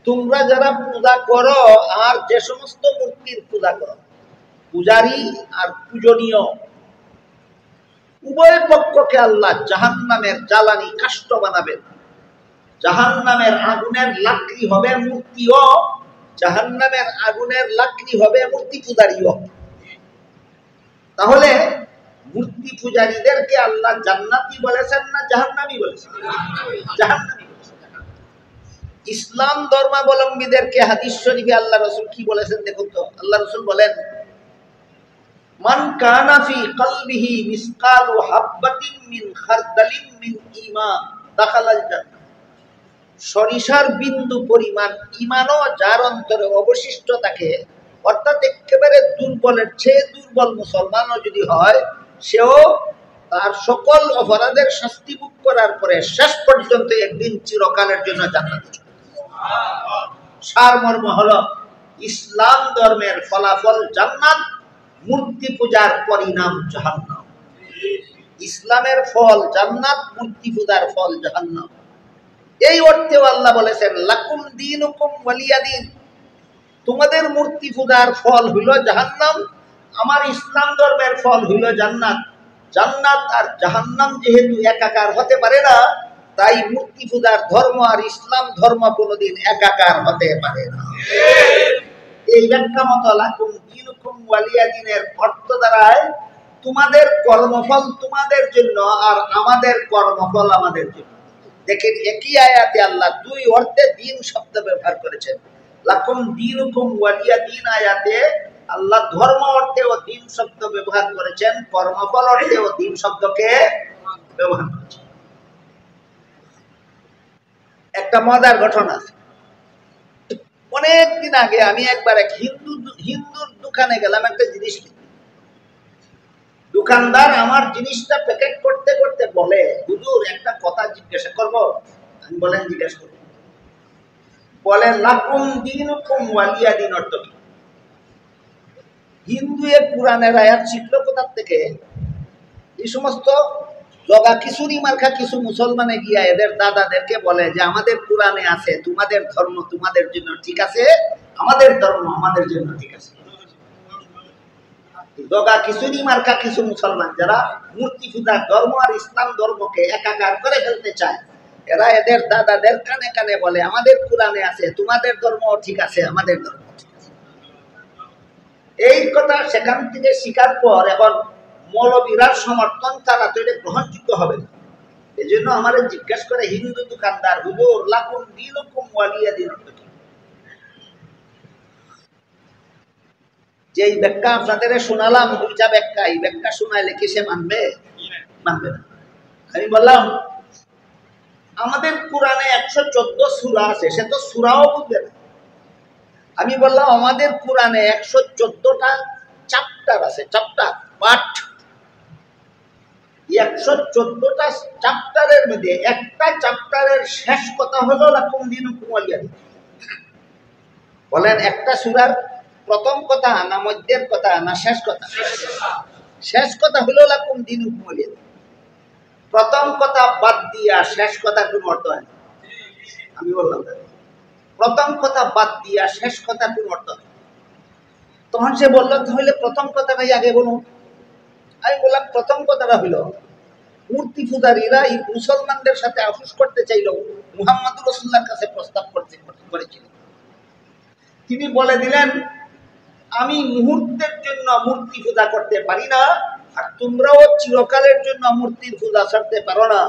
তোমরা যারা পূজা করো আর যে সমস্ত মূর্তির পূজা করো, পূজারী আর পূজনীয় উভয় পক্ষকে আল্লাহ জাহান্নামের জ্বালানি কাষ্ঠ বানাবেন। জাহান্নামের আগুনের লাকড়ি হবে মূর্তিও, জাহান্নামের আগুনের লাকড়ি হবে মূর্তি পূজারীও। তাহলে মূর্তি পূজারীদেরকে আল্লাহ জান্নাতি বলেছেন না জাহান্নামী বলেছেন? জাহান্নামী বলেছেন। ইসলাম ধর্মাবলম্বীদেরকে হাদিস শরীফে আল্লাহ রাসূল কি বলেছেন দেখুন তো। আল্লাহ রাসূল বলেন, মান কানা ফি কলবিহি মিসকালু হাববাতিন মিন খারদালিন মিন ঈমান দাখালাল জান্নাহ। সরিষার বিন্দু পরিমাণ ঈমানও যার অন্তরে অবশিষ্ট থাকে, অর্থাৎ একেবারে দুর্বলের চেয়ে দুর্বল মুসলমানও যদি হয়, সেও তার সকল অপরাধের শাস্তি ভোগ করার পরে শেষ পর্যন্ত একদিন চিরকালের জন্য জান্নাতে যাবে। সারমর্ম হলো, ইসলাম ধর্মের ফলাফল জান্নাত, মূর্তি পূজার পরিণাম জাহান্নাম। ইসলামের ফল জান্নাত, মূর্তি পূজার ফল জাহান্নাম। এই অর্থেও আল্লাহ বলেছেন, লাকুম দীনুকুম ওয়ালিয়া দীন, তোমাদের মূর্তি পূজার ফল হইল জাহান্নাম, আমার ইসলাম ধর্মের ফল হইল জান্নাত। জান্নাত আর জাহান্নাম যেহেতু একাকার হতে পারে না, তাই মূর্তি পূজার ধর্ম আর ইসলাম ধর্ম কোনোদিন একাকার হতে পারে না। এই ব্যাখ্যা মতো লাকুম দীনুকুম ওয়ালিয়া দীনের অর্থ দ্বারায় তোমাদের কর্মফল তোমাদের জন্য আর আমাদের কর্মফল আমাদের জন্য। দেখেন, একই আয়াতে আল্লাহ দুই অর্থে দিন শব্দ ব্যবহার করেছেন। লাকুম দীনুকুম ওয়ালিয়া দীন আয়াতে আল্লাহ ধর্ম অর্থেও দিন শব্দ ব্যবহার করেছেন, কর্মফল অর্থেও দিন শব্দকে ব্যবহার করেছেন। একটা মজার ঘটনা আছে। অনেক দিন আগে আমি একবার এক হিন্দুর দোকানে গেলাম একটা জিনিস কিনতে। দোকানদার আমার জিনিসটা প্যাকেট করতে করতে বলে, হুজুর একটা কথা জিজ্ঞাসা করব। আমি বলেন, জিজ্ঞেস করব। বলে, লাকুম দীনুকুম ওয়ালিয়া দিন অর্থ কি? হিন্দু এর পুরাণের আয়াত শিখলো কোথার থেকে? এই সমস্ত জগা খিচুড়ি মার্কা কিছু মুসলমানে গিয়া এদের দাদাদেরকে বলে যে আমাদের পুরাণে আছে তোমাদের ধর্ম তোমাদের জন্য ঠিক আছে, আমাদের ধর্ম আমাদের জন্য ঠিক আছে। জগা খিচুড়ি মার্কা কিছু মুসলমান যারা মূর্তি পূজার ধর্ম আর ইসলাম ধর্মকে একাকার করে ফেলতে চায়, এরা এদের দাদাদের কানে কানে বলে আমাদের পুরাণে আছে তোমাদের ধর্ম ঠিক আছে, আমাদের ধর্ম ঠিক আছে। এই কথা সেখান থেকে শিকার পর এখন মৌলবীরার সমর্থন ছাড়া তো এটা গ্রহণযোগ্য হবে না। এই জন্য আমার জিজ্ঞাসা করে হিন্দু দোকানদার, হুজুর লাকুম দীনুকুম ওয়ালিয়া দিন, যে ব্যাখ্যা আপনাদের শোনালাম দুইটা ব্যাখ্যা, এই ব্যাখ্যা শোনাইলে কি সে মানবে? মানবে না। আমি বললাম আমাদের কোরআনে 114 সূরা আছে, সে তো সূরাও বুঝবে না। আমি বললাম আমাদের কোরআনে 114টা চ্যাপ্টার আছে, চ্যাপ্টার পাঠ। 114টা চ্যাপ্টারের মধ্যে একটা চ্যাপ্টারের শেষ কথা হলো লাকুম দীনুকুম ওয়ালিয়া দিন। বলেন একটা সূরার প্রথম কথা না মধ্যের কথা না শেষ কথা? শেষ কথা হলো লাকুম দীনুকুম ওয়ালিয়া দিন। প্রথম কথা বাদ দিয়া শেষ কথা কোন অর্থ হয় না। আমি বললাম প্রথম কথা বাদ দিয়া শেষ কথা কোন অর্থ হয়। তখন সে বলল তাহলে প্রথম কথাটাই আগে বলুন। আমি বললাম প্রথম কথাটা হলো মূর্তি পূজারীরা এই মুসলমানদের সাথে আপোষ করতে চাইল, মুহাম্মদুর রাসূলুল্লাহর কাছে প্রস্তাব করেছিলেন। তিনি বলে দিলেন আমি মুহূর্তের জন্য মূর্তি পূজা করতে পারি না, আর তোমরাও চিরকালের জন্য মূর্তির পূজা ছাড়তে পারো না।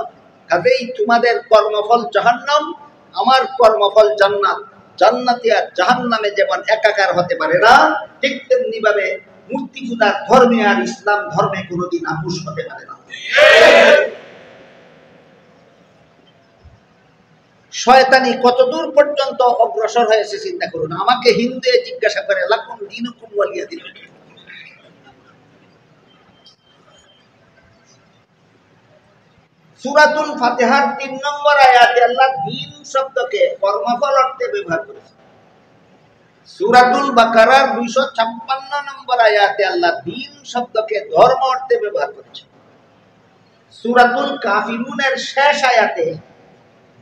কাজেই তোমাদের কর্মফল জাহান্নাম, আমার কর্মফল জান্নাত। জান্নাতি আর জাহান্নামে যেমন একাকার হতে পারে না, ঠিক তেমনি ভাবে মূর্তি পূজার ধর্মে আর ইসলাম ধর্মে কোনোদিন আপোষ হতে পারে না। শয়তানি কতদূর পর্যন্ত অগ্রসর হয়েছে চিন্তা করুন। আমাকে হিন্দু জিজ্ঞাসা করে লাকুম দীনুকুম ওয়ালিয়া দিন। সূরাতুল ফাতিহার 3 নম্বর আয়াতে আল্লাহ দ্বীন শব্দকে কর্মফল অর্থে ব্যবহার করেছেন। সূরাতুল বাকারার 256 নম্বর আয়াতে আল্লাহ দ্বীন শব্দকে ধর্ম অর্থে ব্যবহার করেছেন। সূরাতুল কাফিরুনের শেষ আয়াতে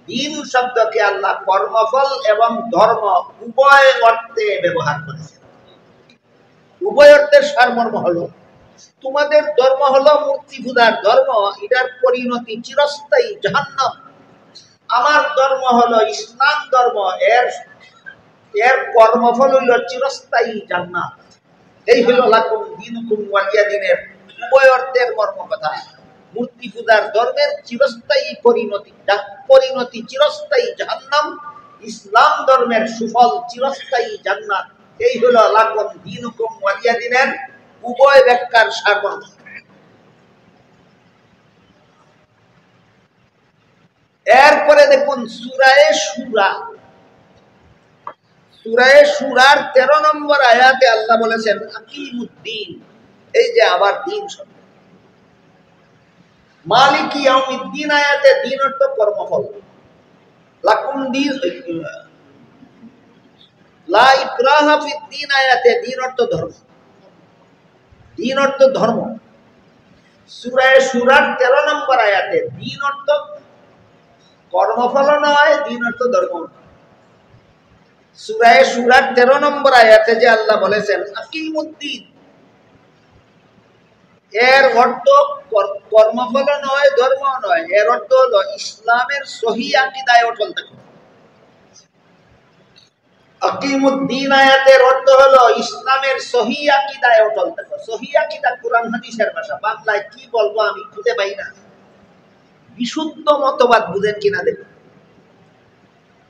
দ্বীন শব্দকে আল্লাহ কর্মফল এবং ধর্ম উভয় অর্থে ব্যবহার করেছেন। উভয় অর্থের সারমর্ম হলো তোমাদের ধর্ম হলো মূর্তি পূজার ধর্ম, এটার পরিণতি চিরস্থায়ী জাহান্নাম। আমার ধর্ম হলো ইসলাম ধর্ম, এর কর্মফল হইল চিরস্থায়ী জান্নাত। এই হইল লাকুম দীনুকুম ওয়ালিয়া দিনের উভয় অর্থের মর্ম কথা। মূর্তি পূজার ধর্মের চিরস্থায়ী পরিণতি চিরস্থায়ী জাহান্নাম, ইসলাম ধর্মের সুফল চিরস্থায়ী জান্নাত। এই হলো লাকুম দীনুকুম ওয়ালিয়া দিনের উভয় ব্যাখ্যার সারমর্ম। এরপরে দেখুন সূরায়ে শূরা, সূরায়ে শূরার 13 নম্বর আয়াতে আল্লাহ বলেছেন আকিমুদ্দিন। এই যে আবার দিন শব্দ, মালিকি ইয়াউমিদ্দিন আয়াতে দিন অর্থ কর্মফল। লাকুম দিন লা ইকরাহা ফিদ্দিন আয়াতে দিন অর্থ ধর্ম। দিন অর্থ ধর্ম। সূরায়ে শূরার 13 নম্বর আয়াতে দিন অর্থ কর্মফল নয়, দিন অর্থ ধর্ম। সূরায়ে শূরার 13 নম্বর আয়াতে যে আল্লাহ বলেছেন আকিমুদ্দিন, এর অর্থ কর্মফল নয়, ধর্ম নয়। এর অর্থ হলো ইসলামের সহি আকীদায় অটল থাকো। আকিমুদ্দিন আয়াতের অর্থ হলো ইসলামের সহি আকীদায় অটল থাকো। সহি আকীদা কুরআন হাদিসের ভাষা, বাংলায় কি বলবো আমি খুঁজে পাই না। বিশুদ্ধ মতবাদ বুঝেন কিনা দেখুন,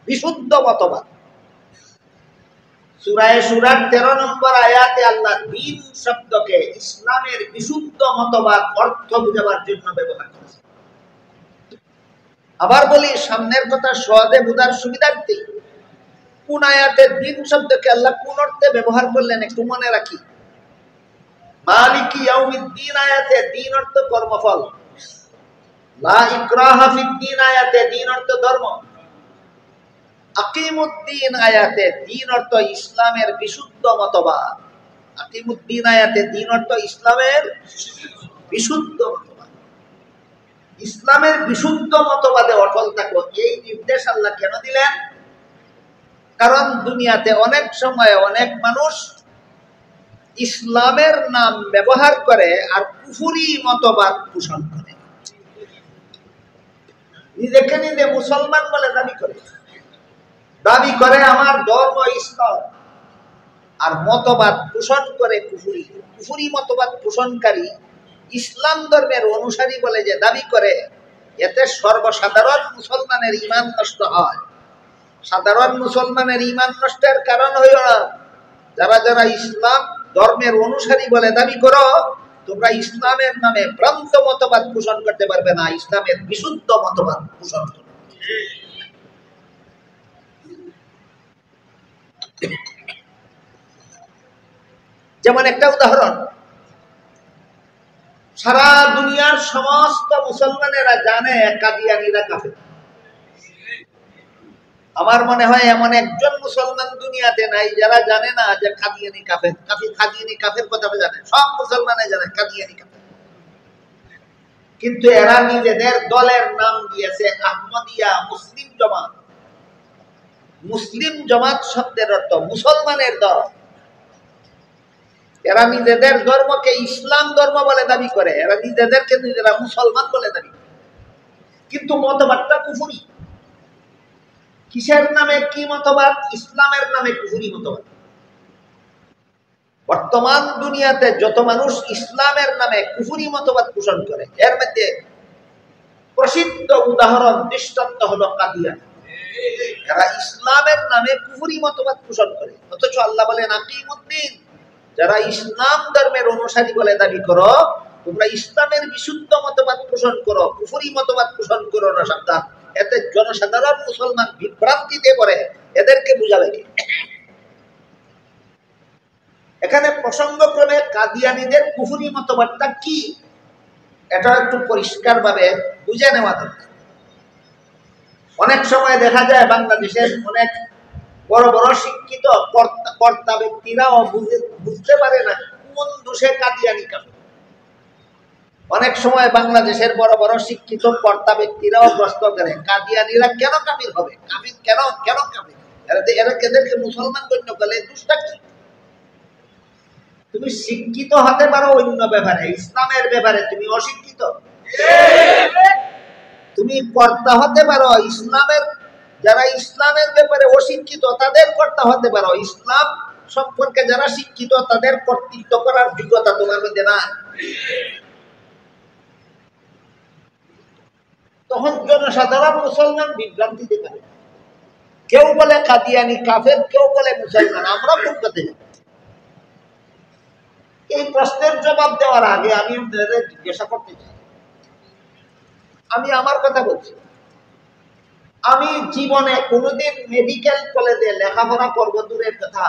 বিশুদ্ধ মতবাদ। সূরায়ে শূরার 13 নম্বর আয়াতে আল্লাহ দ্বীন শব্দকে ইসলামের বিশুদ্ধ মতবাদ অর্থ বুঝাবার জন্য ব্যবহার করেছেন। আবার বলি সামনের কথা সহজে বোঝার সুবিধার্থে, কোন আয়াতে দিন শব্দকে আল্লাহ কোন অর্থে ব্যবহার করলেন একটু মনে রাখি। মালিকি ইয়াউমিদ্দিন আয়াতে দিন অর্থ কর্মফল, লা ইকরাহা ফিদ্দিন আয়াতে দিন অর্থ ধর্ম, আকিমুদ্দিন আয়াতে দিন অর্থ ইসলামের বিশুদ্ধ মতবাদ। আকিমুদ্দিন আয়াতে দিন অর্থ ইসলামের বিশুদ্ধ মতবাদ। ইসলামের বিশুদ্ধ মতবাদে অটল থাকো, এই নির্দেশ আল্লাহ কেন দিলেন? কারণ দুনিয়াতে অনেক সময় অনেক মানুষ ইসলামের নাম ব্যবহার করে আর কুফরি মতবাদ পোষণ করে, নিজেকে নিজে মুসলমান বলে দাবি করে আমার ধর্ম ইসলাম, আর মতবাদ পোষণ করে কুফরি মতবাদ পোষণকারী ইসলাম ধর্মের অনুসারী বলে যে দাবি করে, এতে সর্বসাধারণ মুসলমানের ঈমান নষ্ট হয়। সাধারণ মুসলমানের ঈমান নষ্টের কারণ হইল না, যারা যারা ইসলাম ধর্মের অনুসারী বলে দাবি করো, তোমরা ইসলামের নামে ভ্রান্ত মতবাদ পোষণ করতে পারবে না, ইসলামের বিশুদ্ধ মতবাদ পোষণ করবে। যেমন একটা উদাহরণ, সারা দুনিয়ার সমস্ত মুসলমানেরা জানে কাদিয়ানীরা কাফের। আমার মনে হয় এমন একজন মুসলমান দুনিয়াতে নাই যারা জানে না যে কাদিয়ানী কাফের। কাদিয়ানী কাফের কথাটা জানে, সব মুসলমানে জানে কাদিয়ানী কাফের। কিন্তু এরা নিজেদের দলের নাম দিয়েছে আহমদিয়া মুসলিম জামাত। মুসলিম জামাত শব্দের অর্থ মুসলমানের দল। এরা নিজেদের ধর্মকে ইসলাম ধর্ম বলে দাবি করে, এরা নিজেদেরকে নিজেরা মুসলমান বলে দাবি করে, কিন্তু মতবাদটা কুফরি। কিসের নামে কি মতবাদ? ইসলামের নামে কুফরি মতবাদ। বর্তমান দুনিয়াতে যত মানুষ ইসলামের নামে কুফরি মতবাদ পোষণ করে, এর মধ্যে প্রসিদ্ধ উদাহরণ দৃষ্টান্ত হলো কাদিয়ানী। এরা ইসলামের নামে কুফরি মতবাদ পোষণ করে, অথচ আল্লাহ বলেন আকিমুদ্দিন, যারা ইসলাম ধর্মের অনুসারী বলে দাবি করো, তোমরা ইসলামের বিশুদ্ধ মতবাদ পোষণ করো, কুফরি মতবাদ পোষণ করো না, সাবধান। এতে জনসাধারণ মুসলমান বিভ্রান্তিতে পড়ে, এদেরকে বুঝাবে কি? এখানে প্রসঙ্গক্রমে কাদিয়ানীদের কুফরি মতবাদটা কি, এটা একটু পরিষ্কার ভাবে বুঝে নেওয়া দরকার। অনেক সময় দেখা যায় বাংলাদেশের অনেক বড় বড় শিক্ষিত কর্তা ব্যক্তিরাও বুঝতে পারে না কোন দোষে কাদিয়ানী কাফের। অনেক সময় বাংলাদেশের বড় বড় শিক্ষিত কর্তা ব্যক্তিরাও প্রশ্ন করে কাদিয়ানীরা কেন কাফির হবে, কাফির কেন কাফির, এদেরকে মুসলমান গণ্য করলে দোষটা কি? তুমি শিক্ষিত হতে পারো অন্য ব্যাপারে, ইসলামের ব্যাপারে তুমি অশিক্ষিত। তুমি কর্তা হতে পারো ইসলামের, যারা ইসলামের ব্যাপারে অশিক্ষিত তাদের কর্তা হতে পারো, ইসলাম সম্পর্কে যারা শিক্ষিত তাদের কর্তৃত্ব করার যোগ্যতা তোমার মধ্যে না। তখন জনসাধারণ মুসলমান বিভ্রান্তিতে পারে, কেউ বলে কাদিয়ানী কাফের, কেউ বলে মুসলমান, আমরা কোন পথে যাব? এই প্রশ্নের জবাব দেওয়ার আগে আমি আপনাদের জিজ্ঞাসা করতে চাই, আমি আমার কথা বলছি, আমি জীবনে কোনোদিন মেডিকেল কলেজে লেখাপড়া করবো দূরের কথা,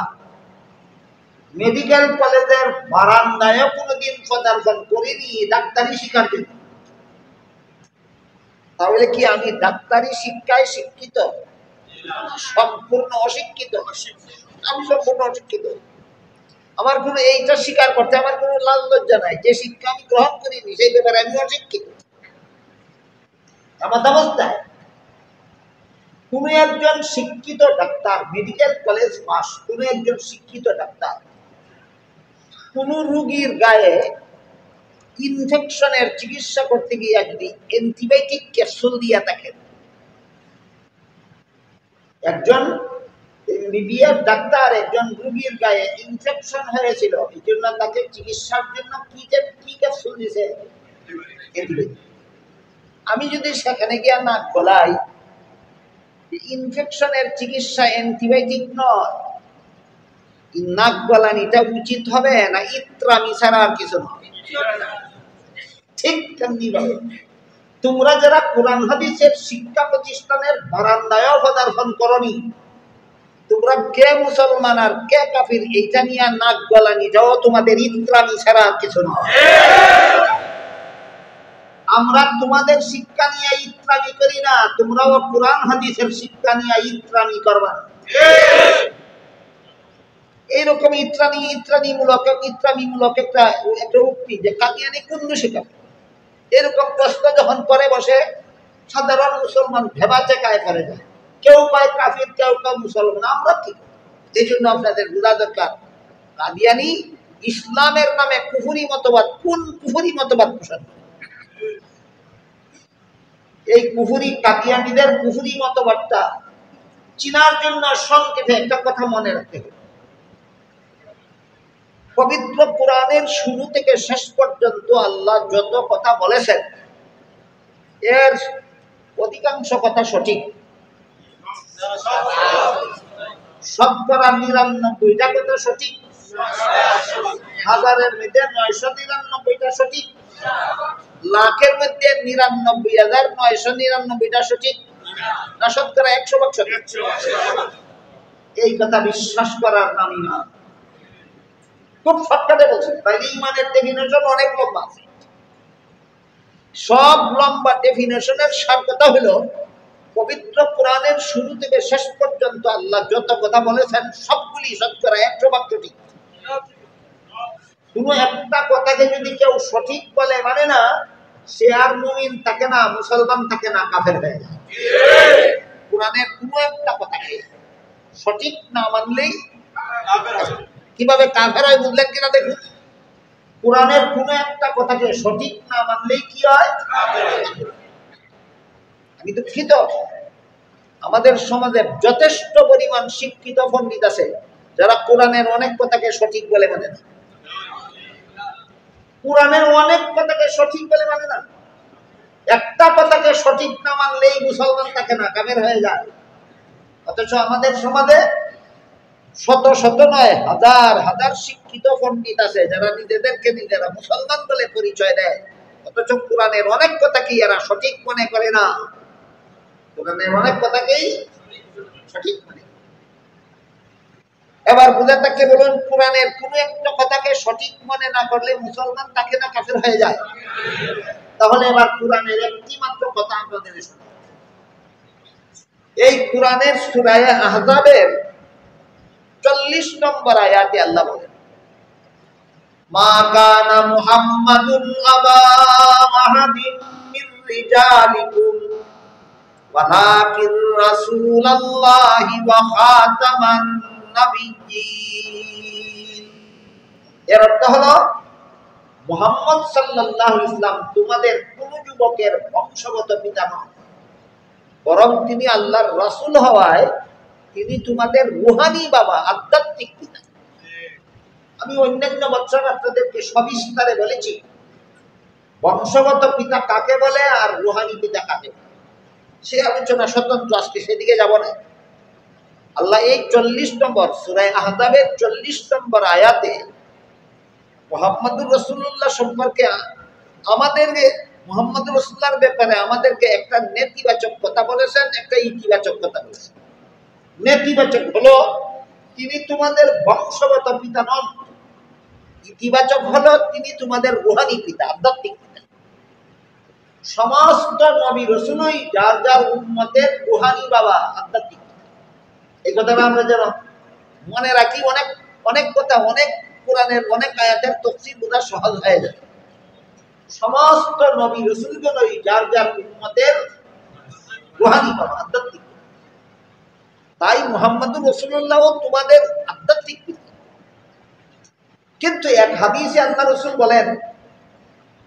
মেডিকেল কলেজের বারান্দায় কোনোদিন পদার্পণ করিনি ডাক্তারি শিক্ষার জন্য। তাহলে কি আমি ডাক্তারি শিক্ষায় শিক্ষিত? সম্পূর্ণ অশিক্ষিত। আমি সম্পূর্ণ অশিক্ষিত। আমার কোনো এইটা স্বীকার করতে আমার কোনো লাজ লজ্জা নাই, যে শিক্ষা আমি গ্রহণ করিনি সেই ব্যাপারে আমি অশিক্ষিত। আমার অবস্থায় কোন একজন শিক্ষিত ডাক্তার, মেডিকেল কলেজ পাস কোন একজন শিক্ষিত ডাক্তার কোন রোগীর গায়ে ইনফেকশনের চিকিৎসা করতে গিয়ে যদি অ্যান্টিবায়োটিক ক্যাপসুল দিয়ে থাকেন, একজন এমবিবিএস ডাক্তার একজন রোগীর গায়ে ইনফেকশন হয়েছিল, এই জন্য তাকে চিকিৎসার জন্য কি ক্যাপসুল দিয়েছে? আমি যদি সেখানে গিয়ে নাক গলাই, ইনফেকশনের চিকিৎসা অ্যান্টিবায়োটিক নয়, নাক গলানিটা উচিত হবে না ইত্রামি ছাড়া আর কিছু নয়? ঠিক তেমনি ভাবে তোমরা যারা কোরআন হাদিসের শিক্ষা প্রতিষ্ঠানের বারান্দায় পদার্পণ করনি, তোমরা কে মুসলমান আর কে কাফির এইটা নিয়ে নাক গলানি যাও, তোমাদের ইত্রামি ছাড়া আর কিছু নয়। আমরা তোমাদের শিক্ষা নিয়ে ইত্রামি করি না, তোমরাও কোরআন হাদিসের শিক্ষা নিয়ে ইত্রামি করবা। এইরকম ইত্রামিমূলক একটা উক্তি যে কাদিয়ানি কুল্লু শিকার, এরকম প্রশ্ন যখন করে বসে সাধারণ মুসলমান ভেবা চেকায় করে যায়, কেউ কয় কাফির, কেউ কয় মুসলমান। আমরা কি? এই জন্য আপনাদের বোঝা দরকার, কাদিয়ানি ইসলামের নামে কুফরি মতবাদ, কোন কুফরি মতবাদ পোষণ। এই কুফরি কাদিয়ানিদের কুফরি মতবাদটা চিনার জন্য সংক্ষেপে একটা কথা মনে রাখতে হবে। পবিত্র কোরআনের শুরু থেকে শেষ পর্যন্ত আল্লাহ যত কথা বলেছেন এর অধিকাংশ কথা সঠিক, শতকরা ৯৯টা কথা সঠিক, হাজারের মধ্যে ৯৯৯টা সঠিক, লাখের মধ্যে ৯৯,৯৯৯টা সঠিক, না শতকরা ১০০ সঠিক। এই কথা বিশ্বাস করার নামই না। খুব শর্টকাটে বলছি, তাইলে ইমানের ডেফিনেশন অনেক লম্বা আছে। সব লম্বা ডেফিনেশনের সার কথা হলো পবিত্র কোরআনের শুরু থেকে শেষ পর্যন্ত আল্লাহ যত কথা বলেছেন সবগুলি শতকরা ১০০ সঠিক। কোনো একটা কথাকে যদি কেউ সঠিক বলে মানে না, সে আর মুমিন থাকে না, মুসলমান থাকে না, কাফের হয়ে যায়। কোরআনের কোনো একটা কথাকে সঠিক না মানলেই কিভাবে কাফের হয় বুঝলেন কিনা দেখুন। কোরআনের কোনো একটা কথাকে সঠিক না মানলেই কি হয়? আমি দুঃখিত, আমাদের সমাজে যথেষ্ট পরিমাণ শিক্ষিত পণ্ডিত আছে যারা কোরআনের অনেক কথাকে সঠিক বলে মানে না। কোরআনের অনেক কথাকে সঠিক বলে মানে না, একটা কথাকে সঠিক না মানলেই মুসলমান থাকে না, কাফের হয়ে যায়। অথচ আমাদের সমাজে শত শত নয়, হাজার হাজার শিক্ষিত পণ্ডিত আছে যারা নিজেদেরকে নিজেরা মুসলমান বলে পরিচয় দেয়, অথচ কোরআনের অনেক কথাকেই এরা সঠিক মনে করে না। কোরআনের অনেক কথাকেই সঠিক মনে। এবার বুঝে তাকে বলুন, কোরআনের কোন একটা কথাকে সঠিক মনে না করলে মুসলমান তাকে না কাফের হয়ে যায়? তাহলে এবার কোরআনের একটি মাত্র কথা আপনাদের শুনুন। এই কোরআনের সূরা আহজাবের ৪০ নম্বর আয়াতে আল্লাহ বলেন, মা কানা মুহাম্মাদুন আবা আহাদিন মির রিজালিকুম ওয়ালাকিন রাসূলুল্লাহি ওয়া খাতামান নাবিয়্যিন। এর অর্থ হলো মুহাম্মদ সাল্লাল্লাহু আলাইহি ওয়াসাল্লাম তোমাদের কোন যুবকের বংশগত পিতা নন, বরং তিনি আল্লাহর রাসূল হওয়ায় তিনি তোমাদের রুহানি বাবা, আধ্যাত্মিক পিতা। আমি অন্যান্য বছর আপনাদেরকে সবিস্তারে বলেছি বংশগত পিতা কাকে বলে আর রুহানি পিতা কাকে বলে, সে আলোচনা স্বতন্ত্র, আজকে সেদিকে যাব না। আল্লাহ এই ৪০ নম্বর সূরা আহজাবের ৪০ নম্বর আয়াতে মুহাম্মদুর রাসূলুল্লাহ সম্পর্কে আমাদেরকে, মুহাম্মদুর রাসূলুল্লাহর ব্যাপারে আমাদেরকে একটা নেতিবাচক কথা বলেছেন, একটা ইতিবাচক কথা বলেছেন। নেতিবাচক হলো তিনি তোমাদের বংশগত পিতা নন, ইতিবাচক হলো তিনি তোমাদের রুহানি পিতা, আধ্যাত্মিক পিতা। সমস্ত নবী রাসূলই যার যার উম্মতের রুহানি বাবা, আধ্যাত্মিক পিতা। এই কথাটা আমরা যেন মনে রাখি। অনেক অনেক কথা, অনেক কোরআনের অনেক আয়াতের তাফসীর বোঝা সহজ হয়ে যায়। সমস্ত নবী রাসূলগণই যার যার উম্মতের রুহানি বাবা, আধ্যাত্মিক। তাই মুহাম্মদুর রাসূলুল্লাহ তোমাদের আধ্যাত্মিক পিতা। কিন্তু এক হাদিসে আল্লাহ রাসূল বলেন,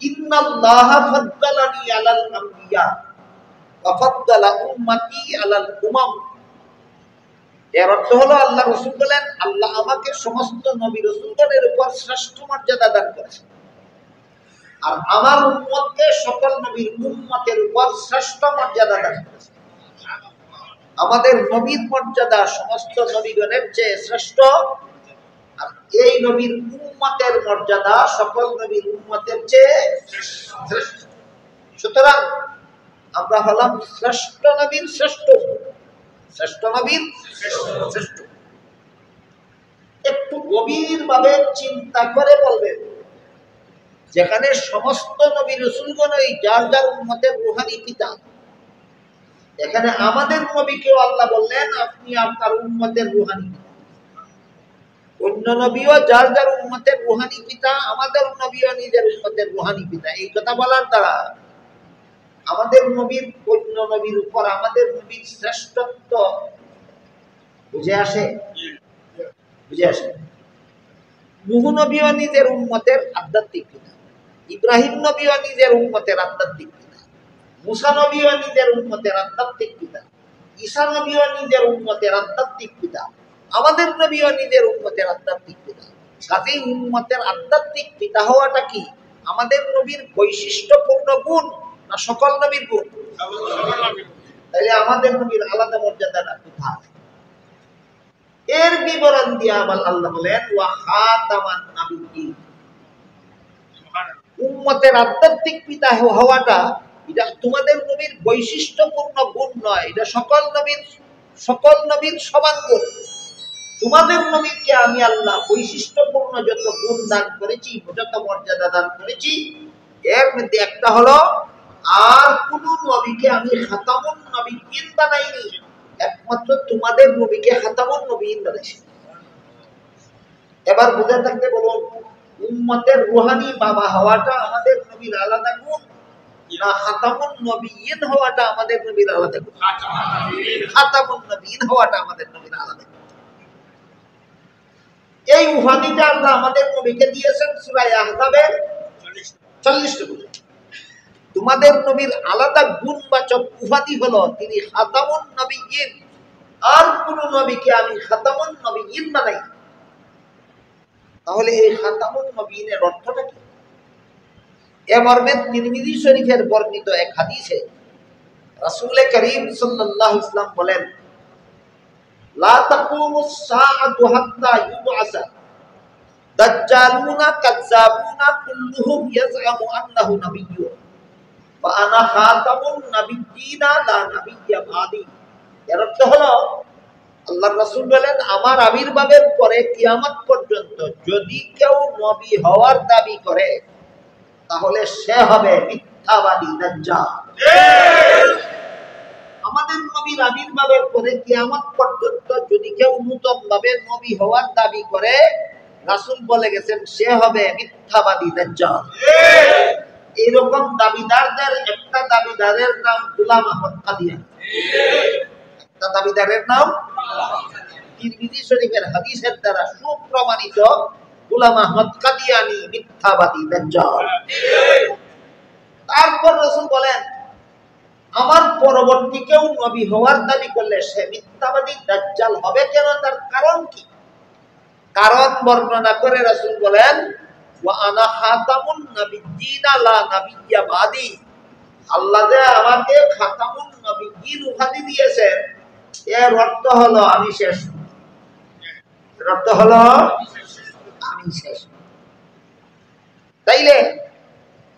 ইন্নাল্লাহা ফাদ্দালানি আলাল আমবিয়া ওয়া ফাদ্দালা উম্মতি আলাল উমাম। এর অর্থ হলো আল্লাহ রাসূল বলেন, আল্লাহ আমাকে সমস্ত নবী রাসূলগণের উপর শ্রেষ্ঠ মর্যাদা দান করেছেন, আর আমার উম্মতকে সকল নবীর উম্মতের উপর শ্রেষ্ঠ মর্যাদা দান করেছেন। আমাদের নবীর মর্যাদা সমস্ত নবীগণের চেয়ে শ্রেষ্ঠ, আর এই নবীর উম্মতের মর্যাদা সকল নবীর উম্মতের চেয়ে শ্রেষ্ঠ। সুতরাং আমরা হলাম শ্রেষ্ঠ নবীর শ্রেষ্ঠ, শ্রেষ্ঠ নবীর শ্রেষ্ঠ। গভীরভাবে চিন্তা করে বলবেন, যেখানে সমস্ত নবী রাসূলগণই যার যার উম্মতের রূহানী পিতা, এখানে আমাদের নবীকেও আল্লাহ বললেন আপনি আপনার উম্মতের রূহানী পিতা। অন্য নবীও যার যার উম্মতের রূহানী পিতা, আমাদের নবীও নিজের উম্মতের রূহানী পিতা। এই কথা বলার দ্বারা আমাদের নবীর অন্য নবীর উপর আমাদের নবীর শ্রেষ্ঠত্ব বুঝে আসে, বুঝে আসে। নূহ নবীও নিজের উম্মতের আধ্যাত্মিক পিতা, ইব্রাহিম নবীও নিজের উম্মতের আধ্যাত্মিক পিতা, মুসা নবীও নিজের উম্মতের আধ্যাত্মিক পিতা, ঈসা নবীও নিজের উম্মতের আধ্যাত্মিক পিতা, আমাদের নবীও নিজের উম্মতের আধ্যাত্মিক পিতা। কাজেই উম্মতের আধ্যাত্মিক পিতা হওয়াটা কি আমাদের নবীর বৈশিষ্ট্যপূর্ণ গুণ না সকল নবীর গুণ? তাহলে আমাদের নবীর আলাদা মর্যাদাটা কোথায়? এর বিবরণ দিয়ে আবার আল্লাহ বলেন ওয়া খাতামান নাবিয়্যিন। উম্মতের আধ্যাত্মিক পিতা হওয়াটা এটা তোমাদের নবীর বৈশিষ্ট্যপূর্ণ গুণ নয়, এটা সকল নবীর সমান গুণ। তোমাদের নবীকে আমি আল্লাহ বৈশিষ্ট্যপূর্ণ যত গুণ দান করেছি, যত মর্যাদা দান করেছি, এর মধ্যে একটা হলো আর কোন নবীকে আমি খাতামুন নবিয়্যিন বানাইনি, একমাত্র তোমাদের নবীকে খাতামুন নবিয়্যিন বানাইছি। এবার বুঝে থাকতে বলুন, উম্মতের রূহানী বাবা হওয়াটা আমাদের নবীর আলাদা গুণ না খাতামুন নবিয়্যিন হওয়াটা আমাদের নবীর আলাদা গুণ? খাতামুন নবিয়্যিন হওয়াটা আমাদের নবীর আলাদা গুণ। এই উপাধিটা আল্লাহ আমাদের নবীকে দিয়েছেন সূরা আহজাবের 40 গুণ। তোমাদের নবীর আলাদা গুণবাচক উপাধি হলো তিনি খাতামুন নবিয়্যিন, আর কোন নবীকে আমি খাতামুন নবিয়্যিন বানাই। তাহলে এই খাতামুন নবিয়্যিনের অর্থটা কি? এ মর্মে তিরমিজি শরীফের বর্ণিত এক হাদিসে রাসূল করিম সাল্লাল্লাহু আলাইহি ওয়াসাল্লাম বলেন, লা তাকুমুস সাআতু হাত্তা ইউবআসা দাজ্জালুনা কাযযাবুনা কুল্লুহুম ইয়াজআমু আন্নাহু নাবিয়্যুন ওয়া আনা খাতামুন নাবিয়্যিনা লা নাবিয়্যা বাদি। এর অর্থ হলো আল্লাহর রাসূল বলেন, আমার আবির্ভাবের পরে কিয়ামত পর্যন্ত যদি কেউ নবী হওয়ার দাবি করে তাহলে সে হবে মিথ্যাবাদী দাজ্জাল। আমাদের নবীর আবির্ভাবের পরে কিয়ামত পর্যন্ত যদি কেউ নতুন ভাবে নবী হওয়ার দাবি করে, রাসূল বলে গেছেন সে হবে মিথ্যাবাদী দাজ্জাল। এরকম দাবিদারদের একটা দাবিদারের নাম গোলাম আহমদ কাদিয়ানী। একটা দাবিদারের নাম তিরমিজি শরীফের হাদিসের দ্বারা সুপ্রমাণিত গোলাম আহমদ কাদিয়ানী মিথ্যাবাদী দাজ্জাল। তারপর রাসূল বলেন, আমার পরবর্তী কেউ নবী হওয়ার দাবি করলে সে মিথ্যাবাদী দাজ্জাল হবে কেন? তার কারণ কি? কারণ বর্ণনা করে রাসূল বলেন, ওয়া আনা খাতামুন নাবিয়্যিনা লা নাবিয়্যা বাদি। আল্লাহ যে আমাকে খাতামুন নবিয়্যিন উপাধি দিয়েছেন, এর অর্থ হলো আমি শেষ। এর অর্থ হলো আমি শেষ। তাইলে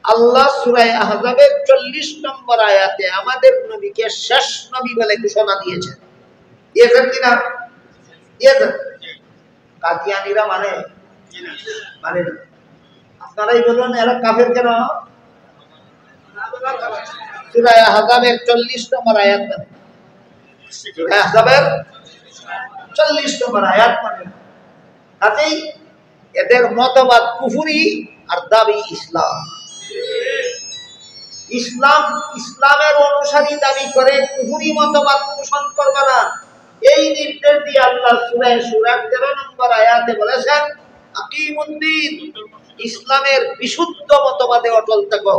আল্লাহ সূরা আহজাবের 40 নম্বর আয়াতে আমাদের নবীকে শেষ নবী বলে ঘোষণা দিয়েছেন। দিয়েছেন কিনা? দিয়েছেন। কাদিয়ানীরা মানে না। আপনারাই বলুন এরা কাফের কেন? সূরা আহজাবের 40 নম্বর আয়াত মানে, সূরা আহজাবের 40 নম্বর আয়াত মানে। কাজেই এদের মতবাদ কুফরি আর দাবি ইসলাম। ইসলামের অনুসারী দাবি করে কুফরি মতবাদ পোষণ করবে না, এই নির্দেশ দিয়ে আল্লাহ সূরা শূরার 13 নম্বর আয়াতে বলেছেন, আকিমুদ্দিন, ইসলামের বিশুদ্ধ মতবাদে অটল থাকো,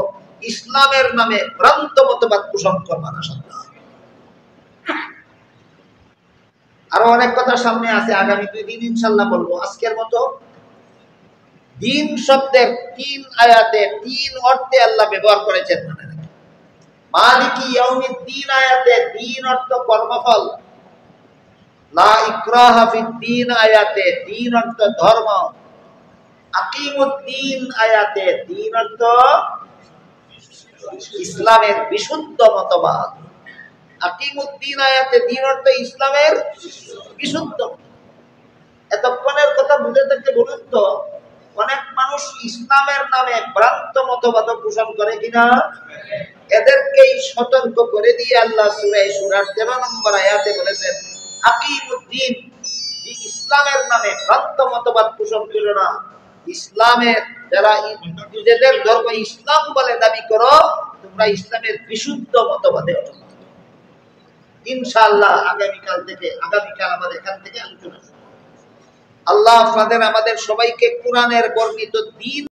ইসলামের নামে ভ্রান্ত মতবাদ পোষণ করবে না। আরো অনেক কথা সামনে আছে, আগামী 2 দিন ইনশাআল্লাহ বলবো। আজকের মতো দিন শব্দের 3 আয়াতে 3 অর্থে আল্লাহ ব্যবহার করেছেন। মালিকি ইয়াউমিদ্দিন আয়াতে দিন অর্থ কর্মফল, লা ইকরাহা ফিদ্দিন আয়াতে দিন অর্থ ধর্ম, আকিমুদ্দিন আয়াতে দিন অর্থ ইসলামের বিশুদ্ধ মতবাদ। আকিমুদ্দিন আয়াতে দিন অর্থ ইসলামের বিশুদ্ধ। এতক্ষণের কথা বুঝে থাকতে বলুন তো, অনেক মানুষ ইসলামের নামে ভ্রান্ত মতবাদ পোষণ করে কিনা? এদেরকেই সতর্ক করে দিয়ে আল্লাহ সূরা সূরার 13 নম্বর আয়াতে বলেছেন, আকিমুদ্দিন, ইসলামের নামে ভ্রান্ত মতবাদ পোষণ করো না। ইসলামের যারা নিজেদের ধর্ম ইসলাম বলে দাবি করো, তোমরা ইসলামের বিশুদ্ধ মতবাদে অটল। ইনশাআল্লাহ আগামীকাল আমাদের এখান থেকে আলোচনা। আল্লাহ আমাদের সবাইকে কোরআনের বর্ণিত দ্বীন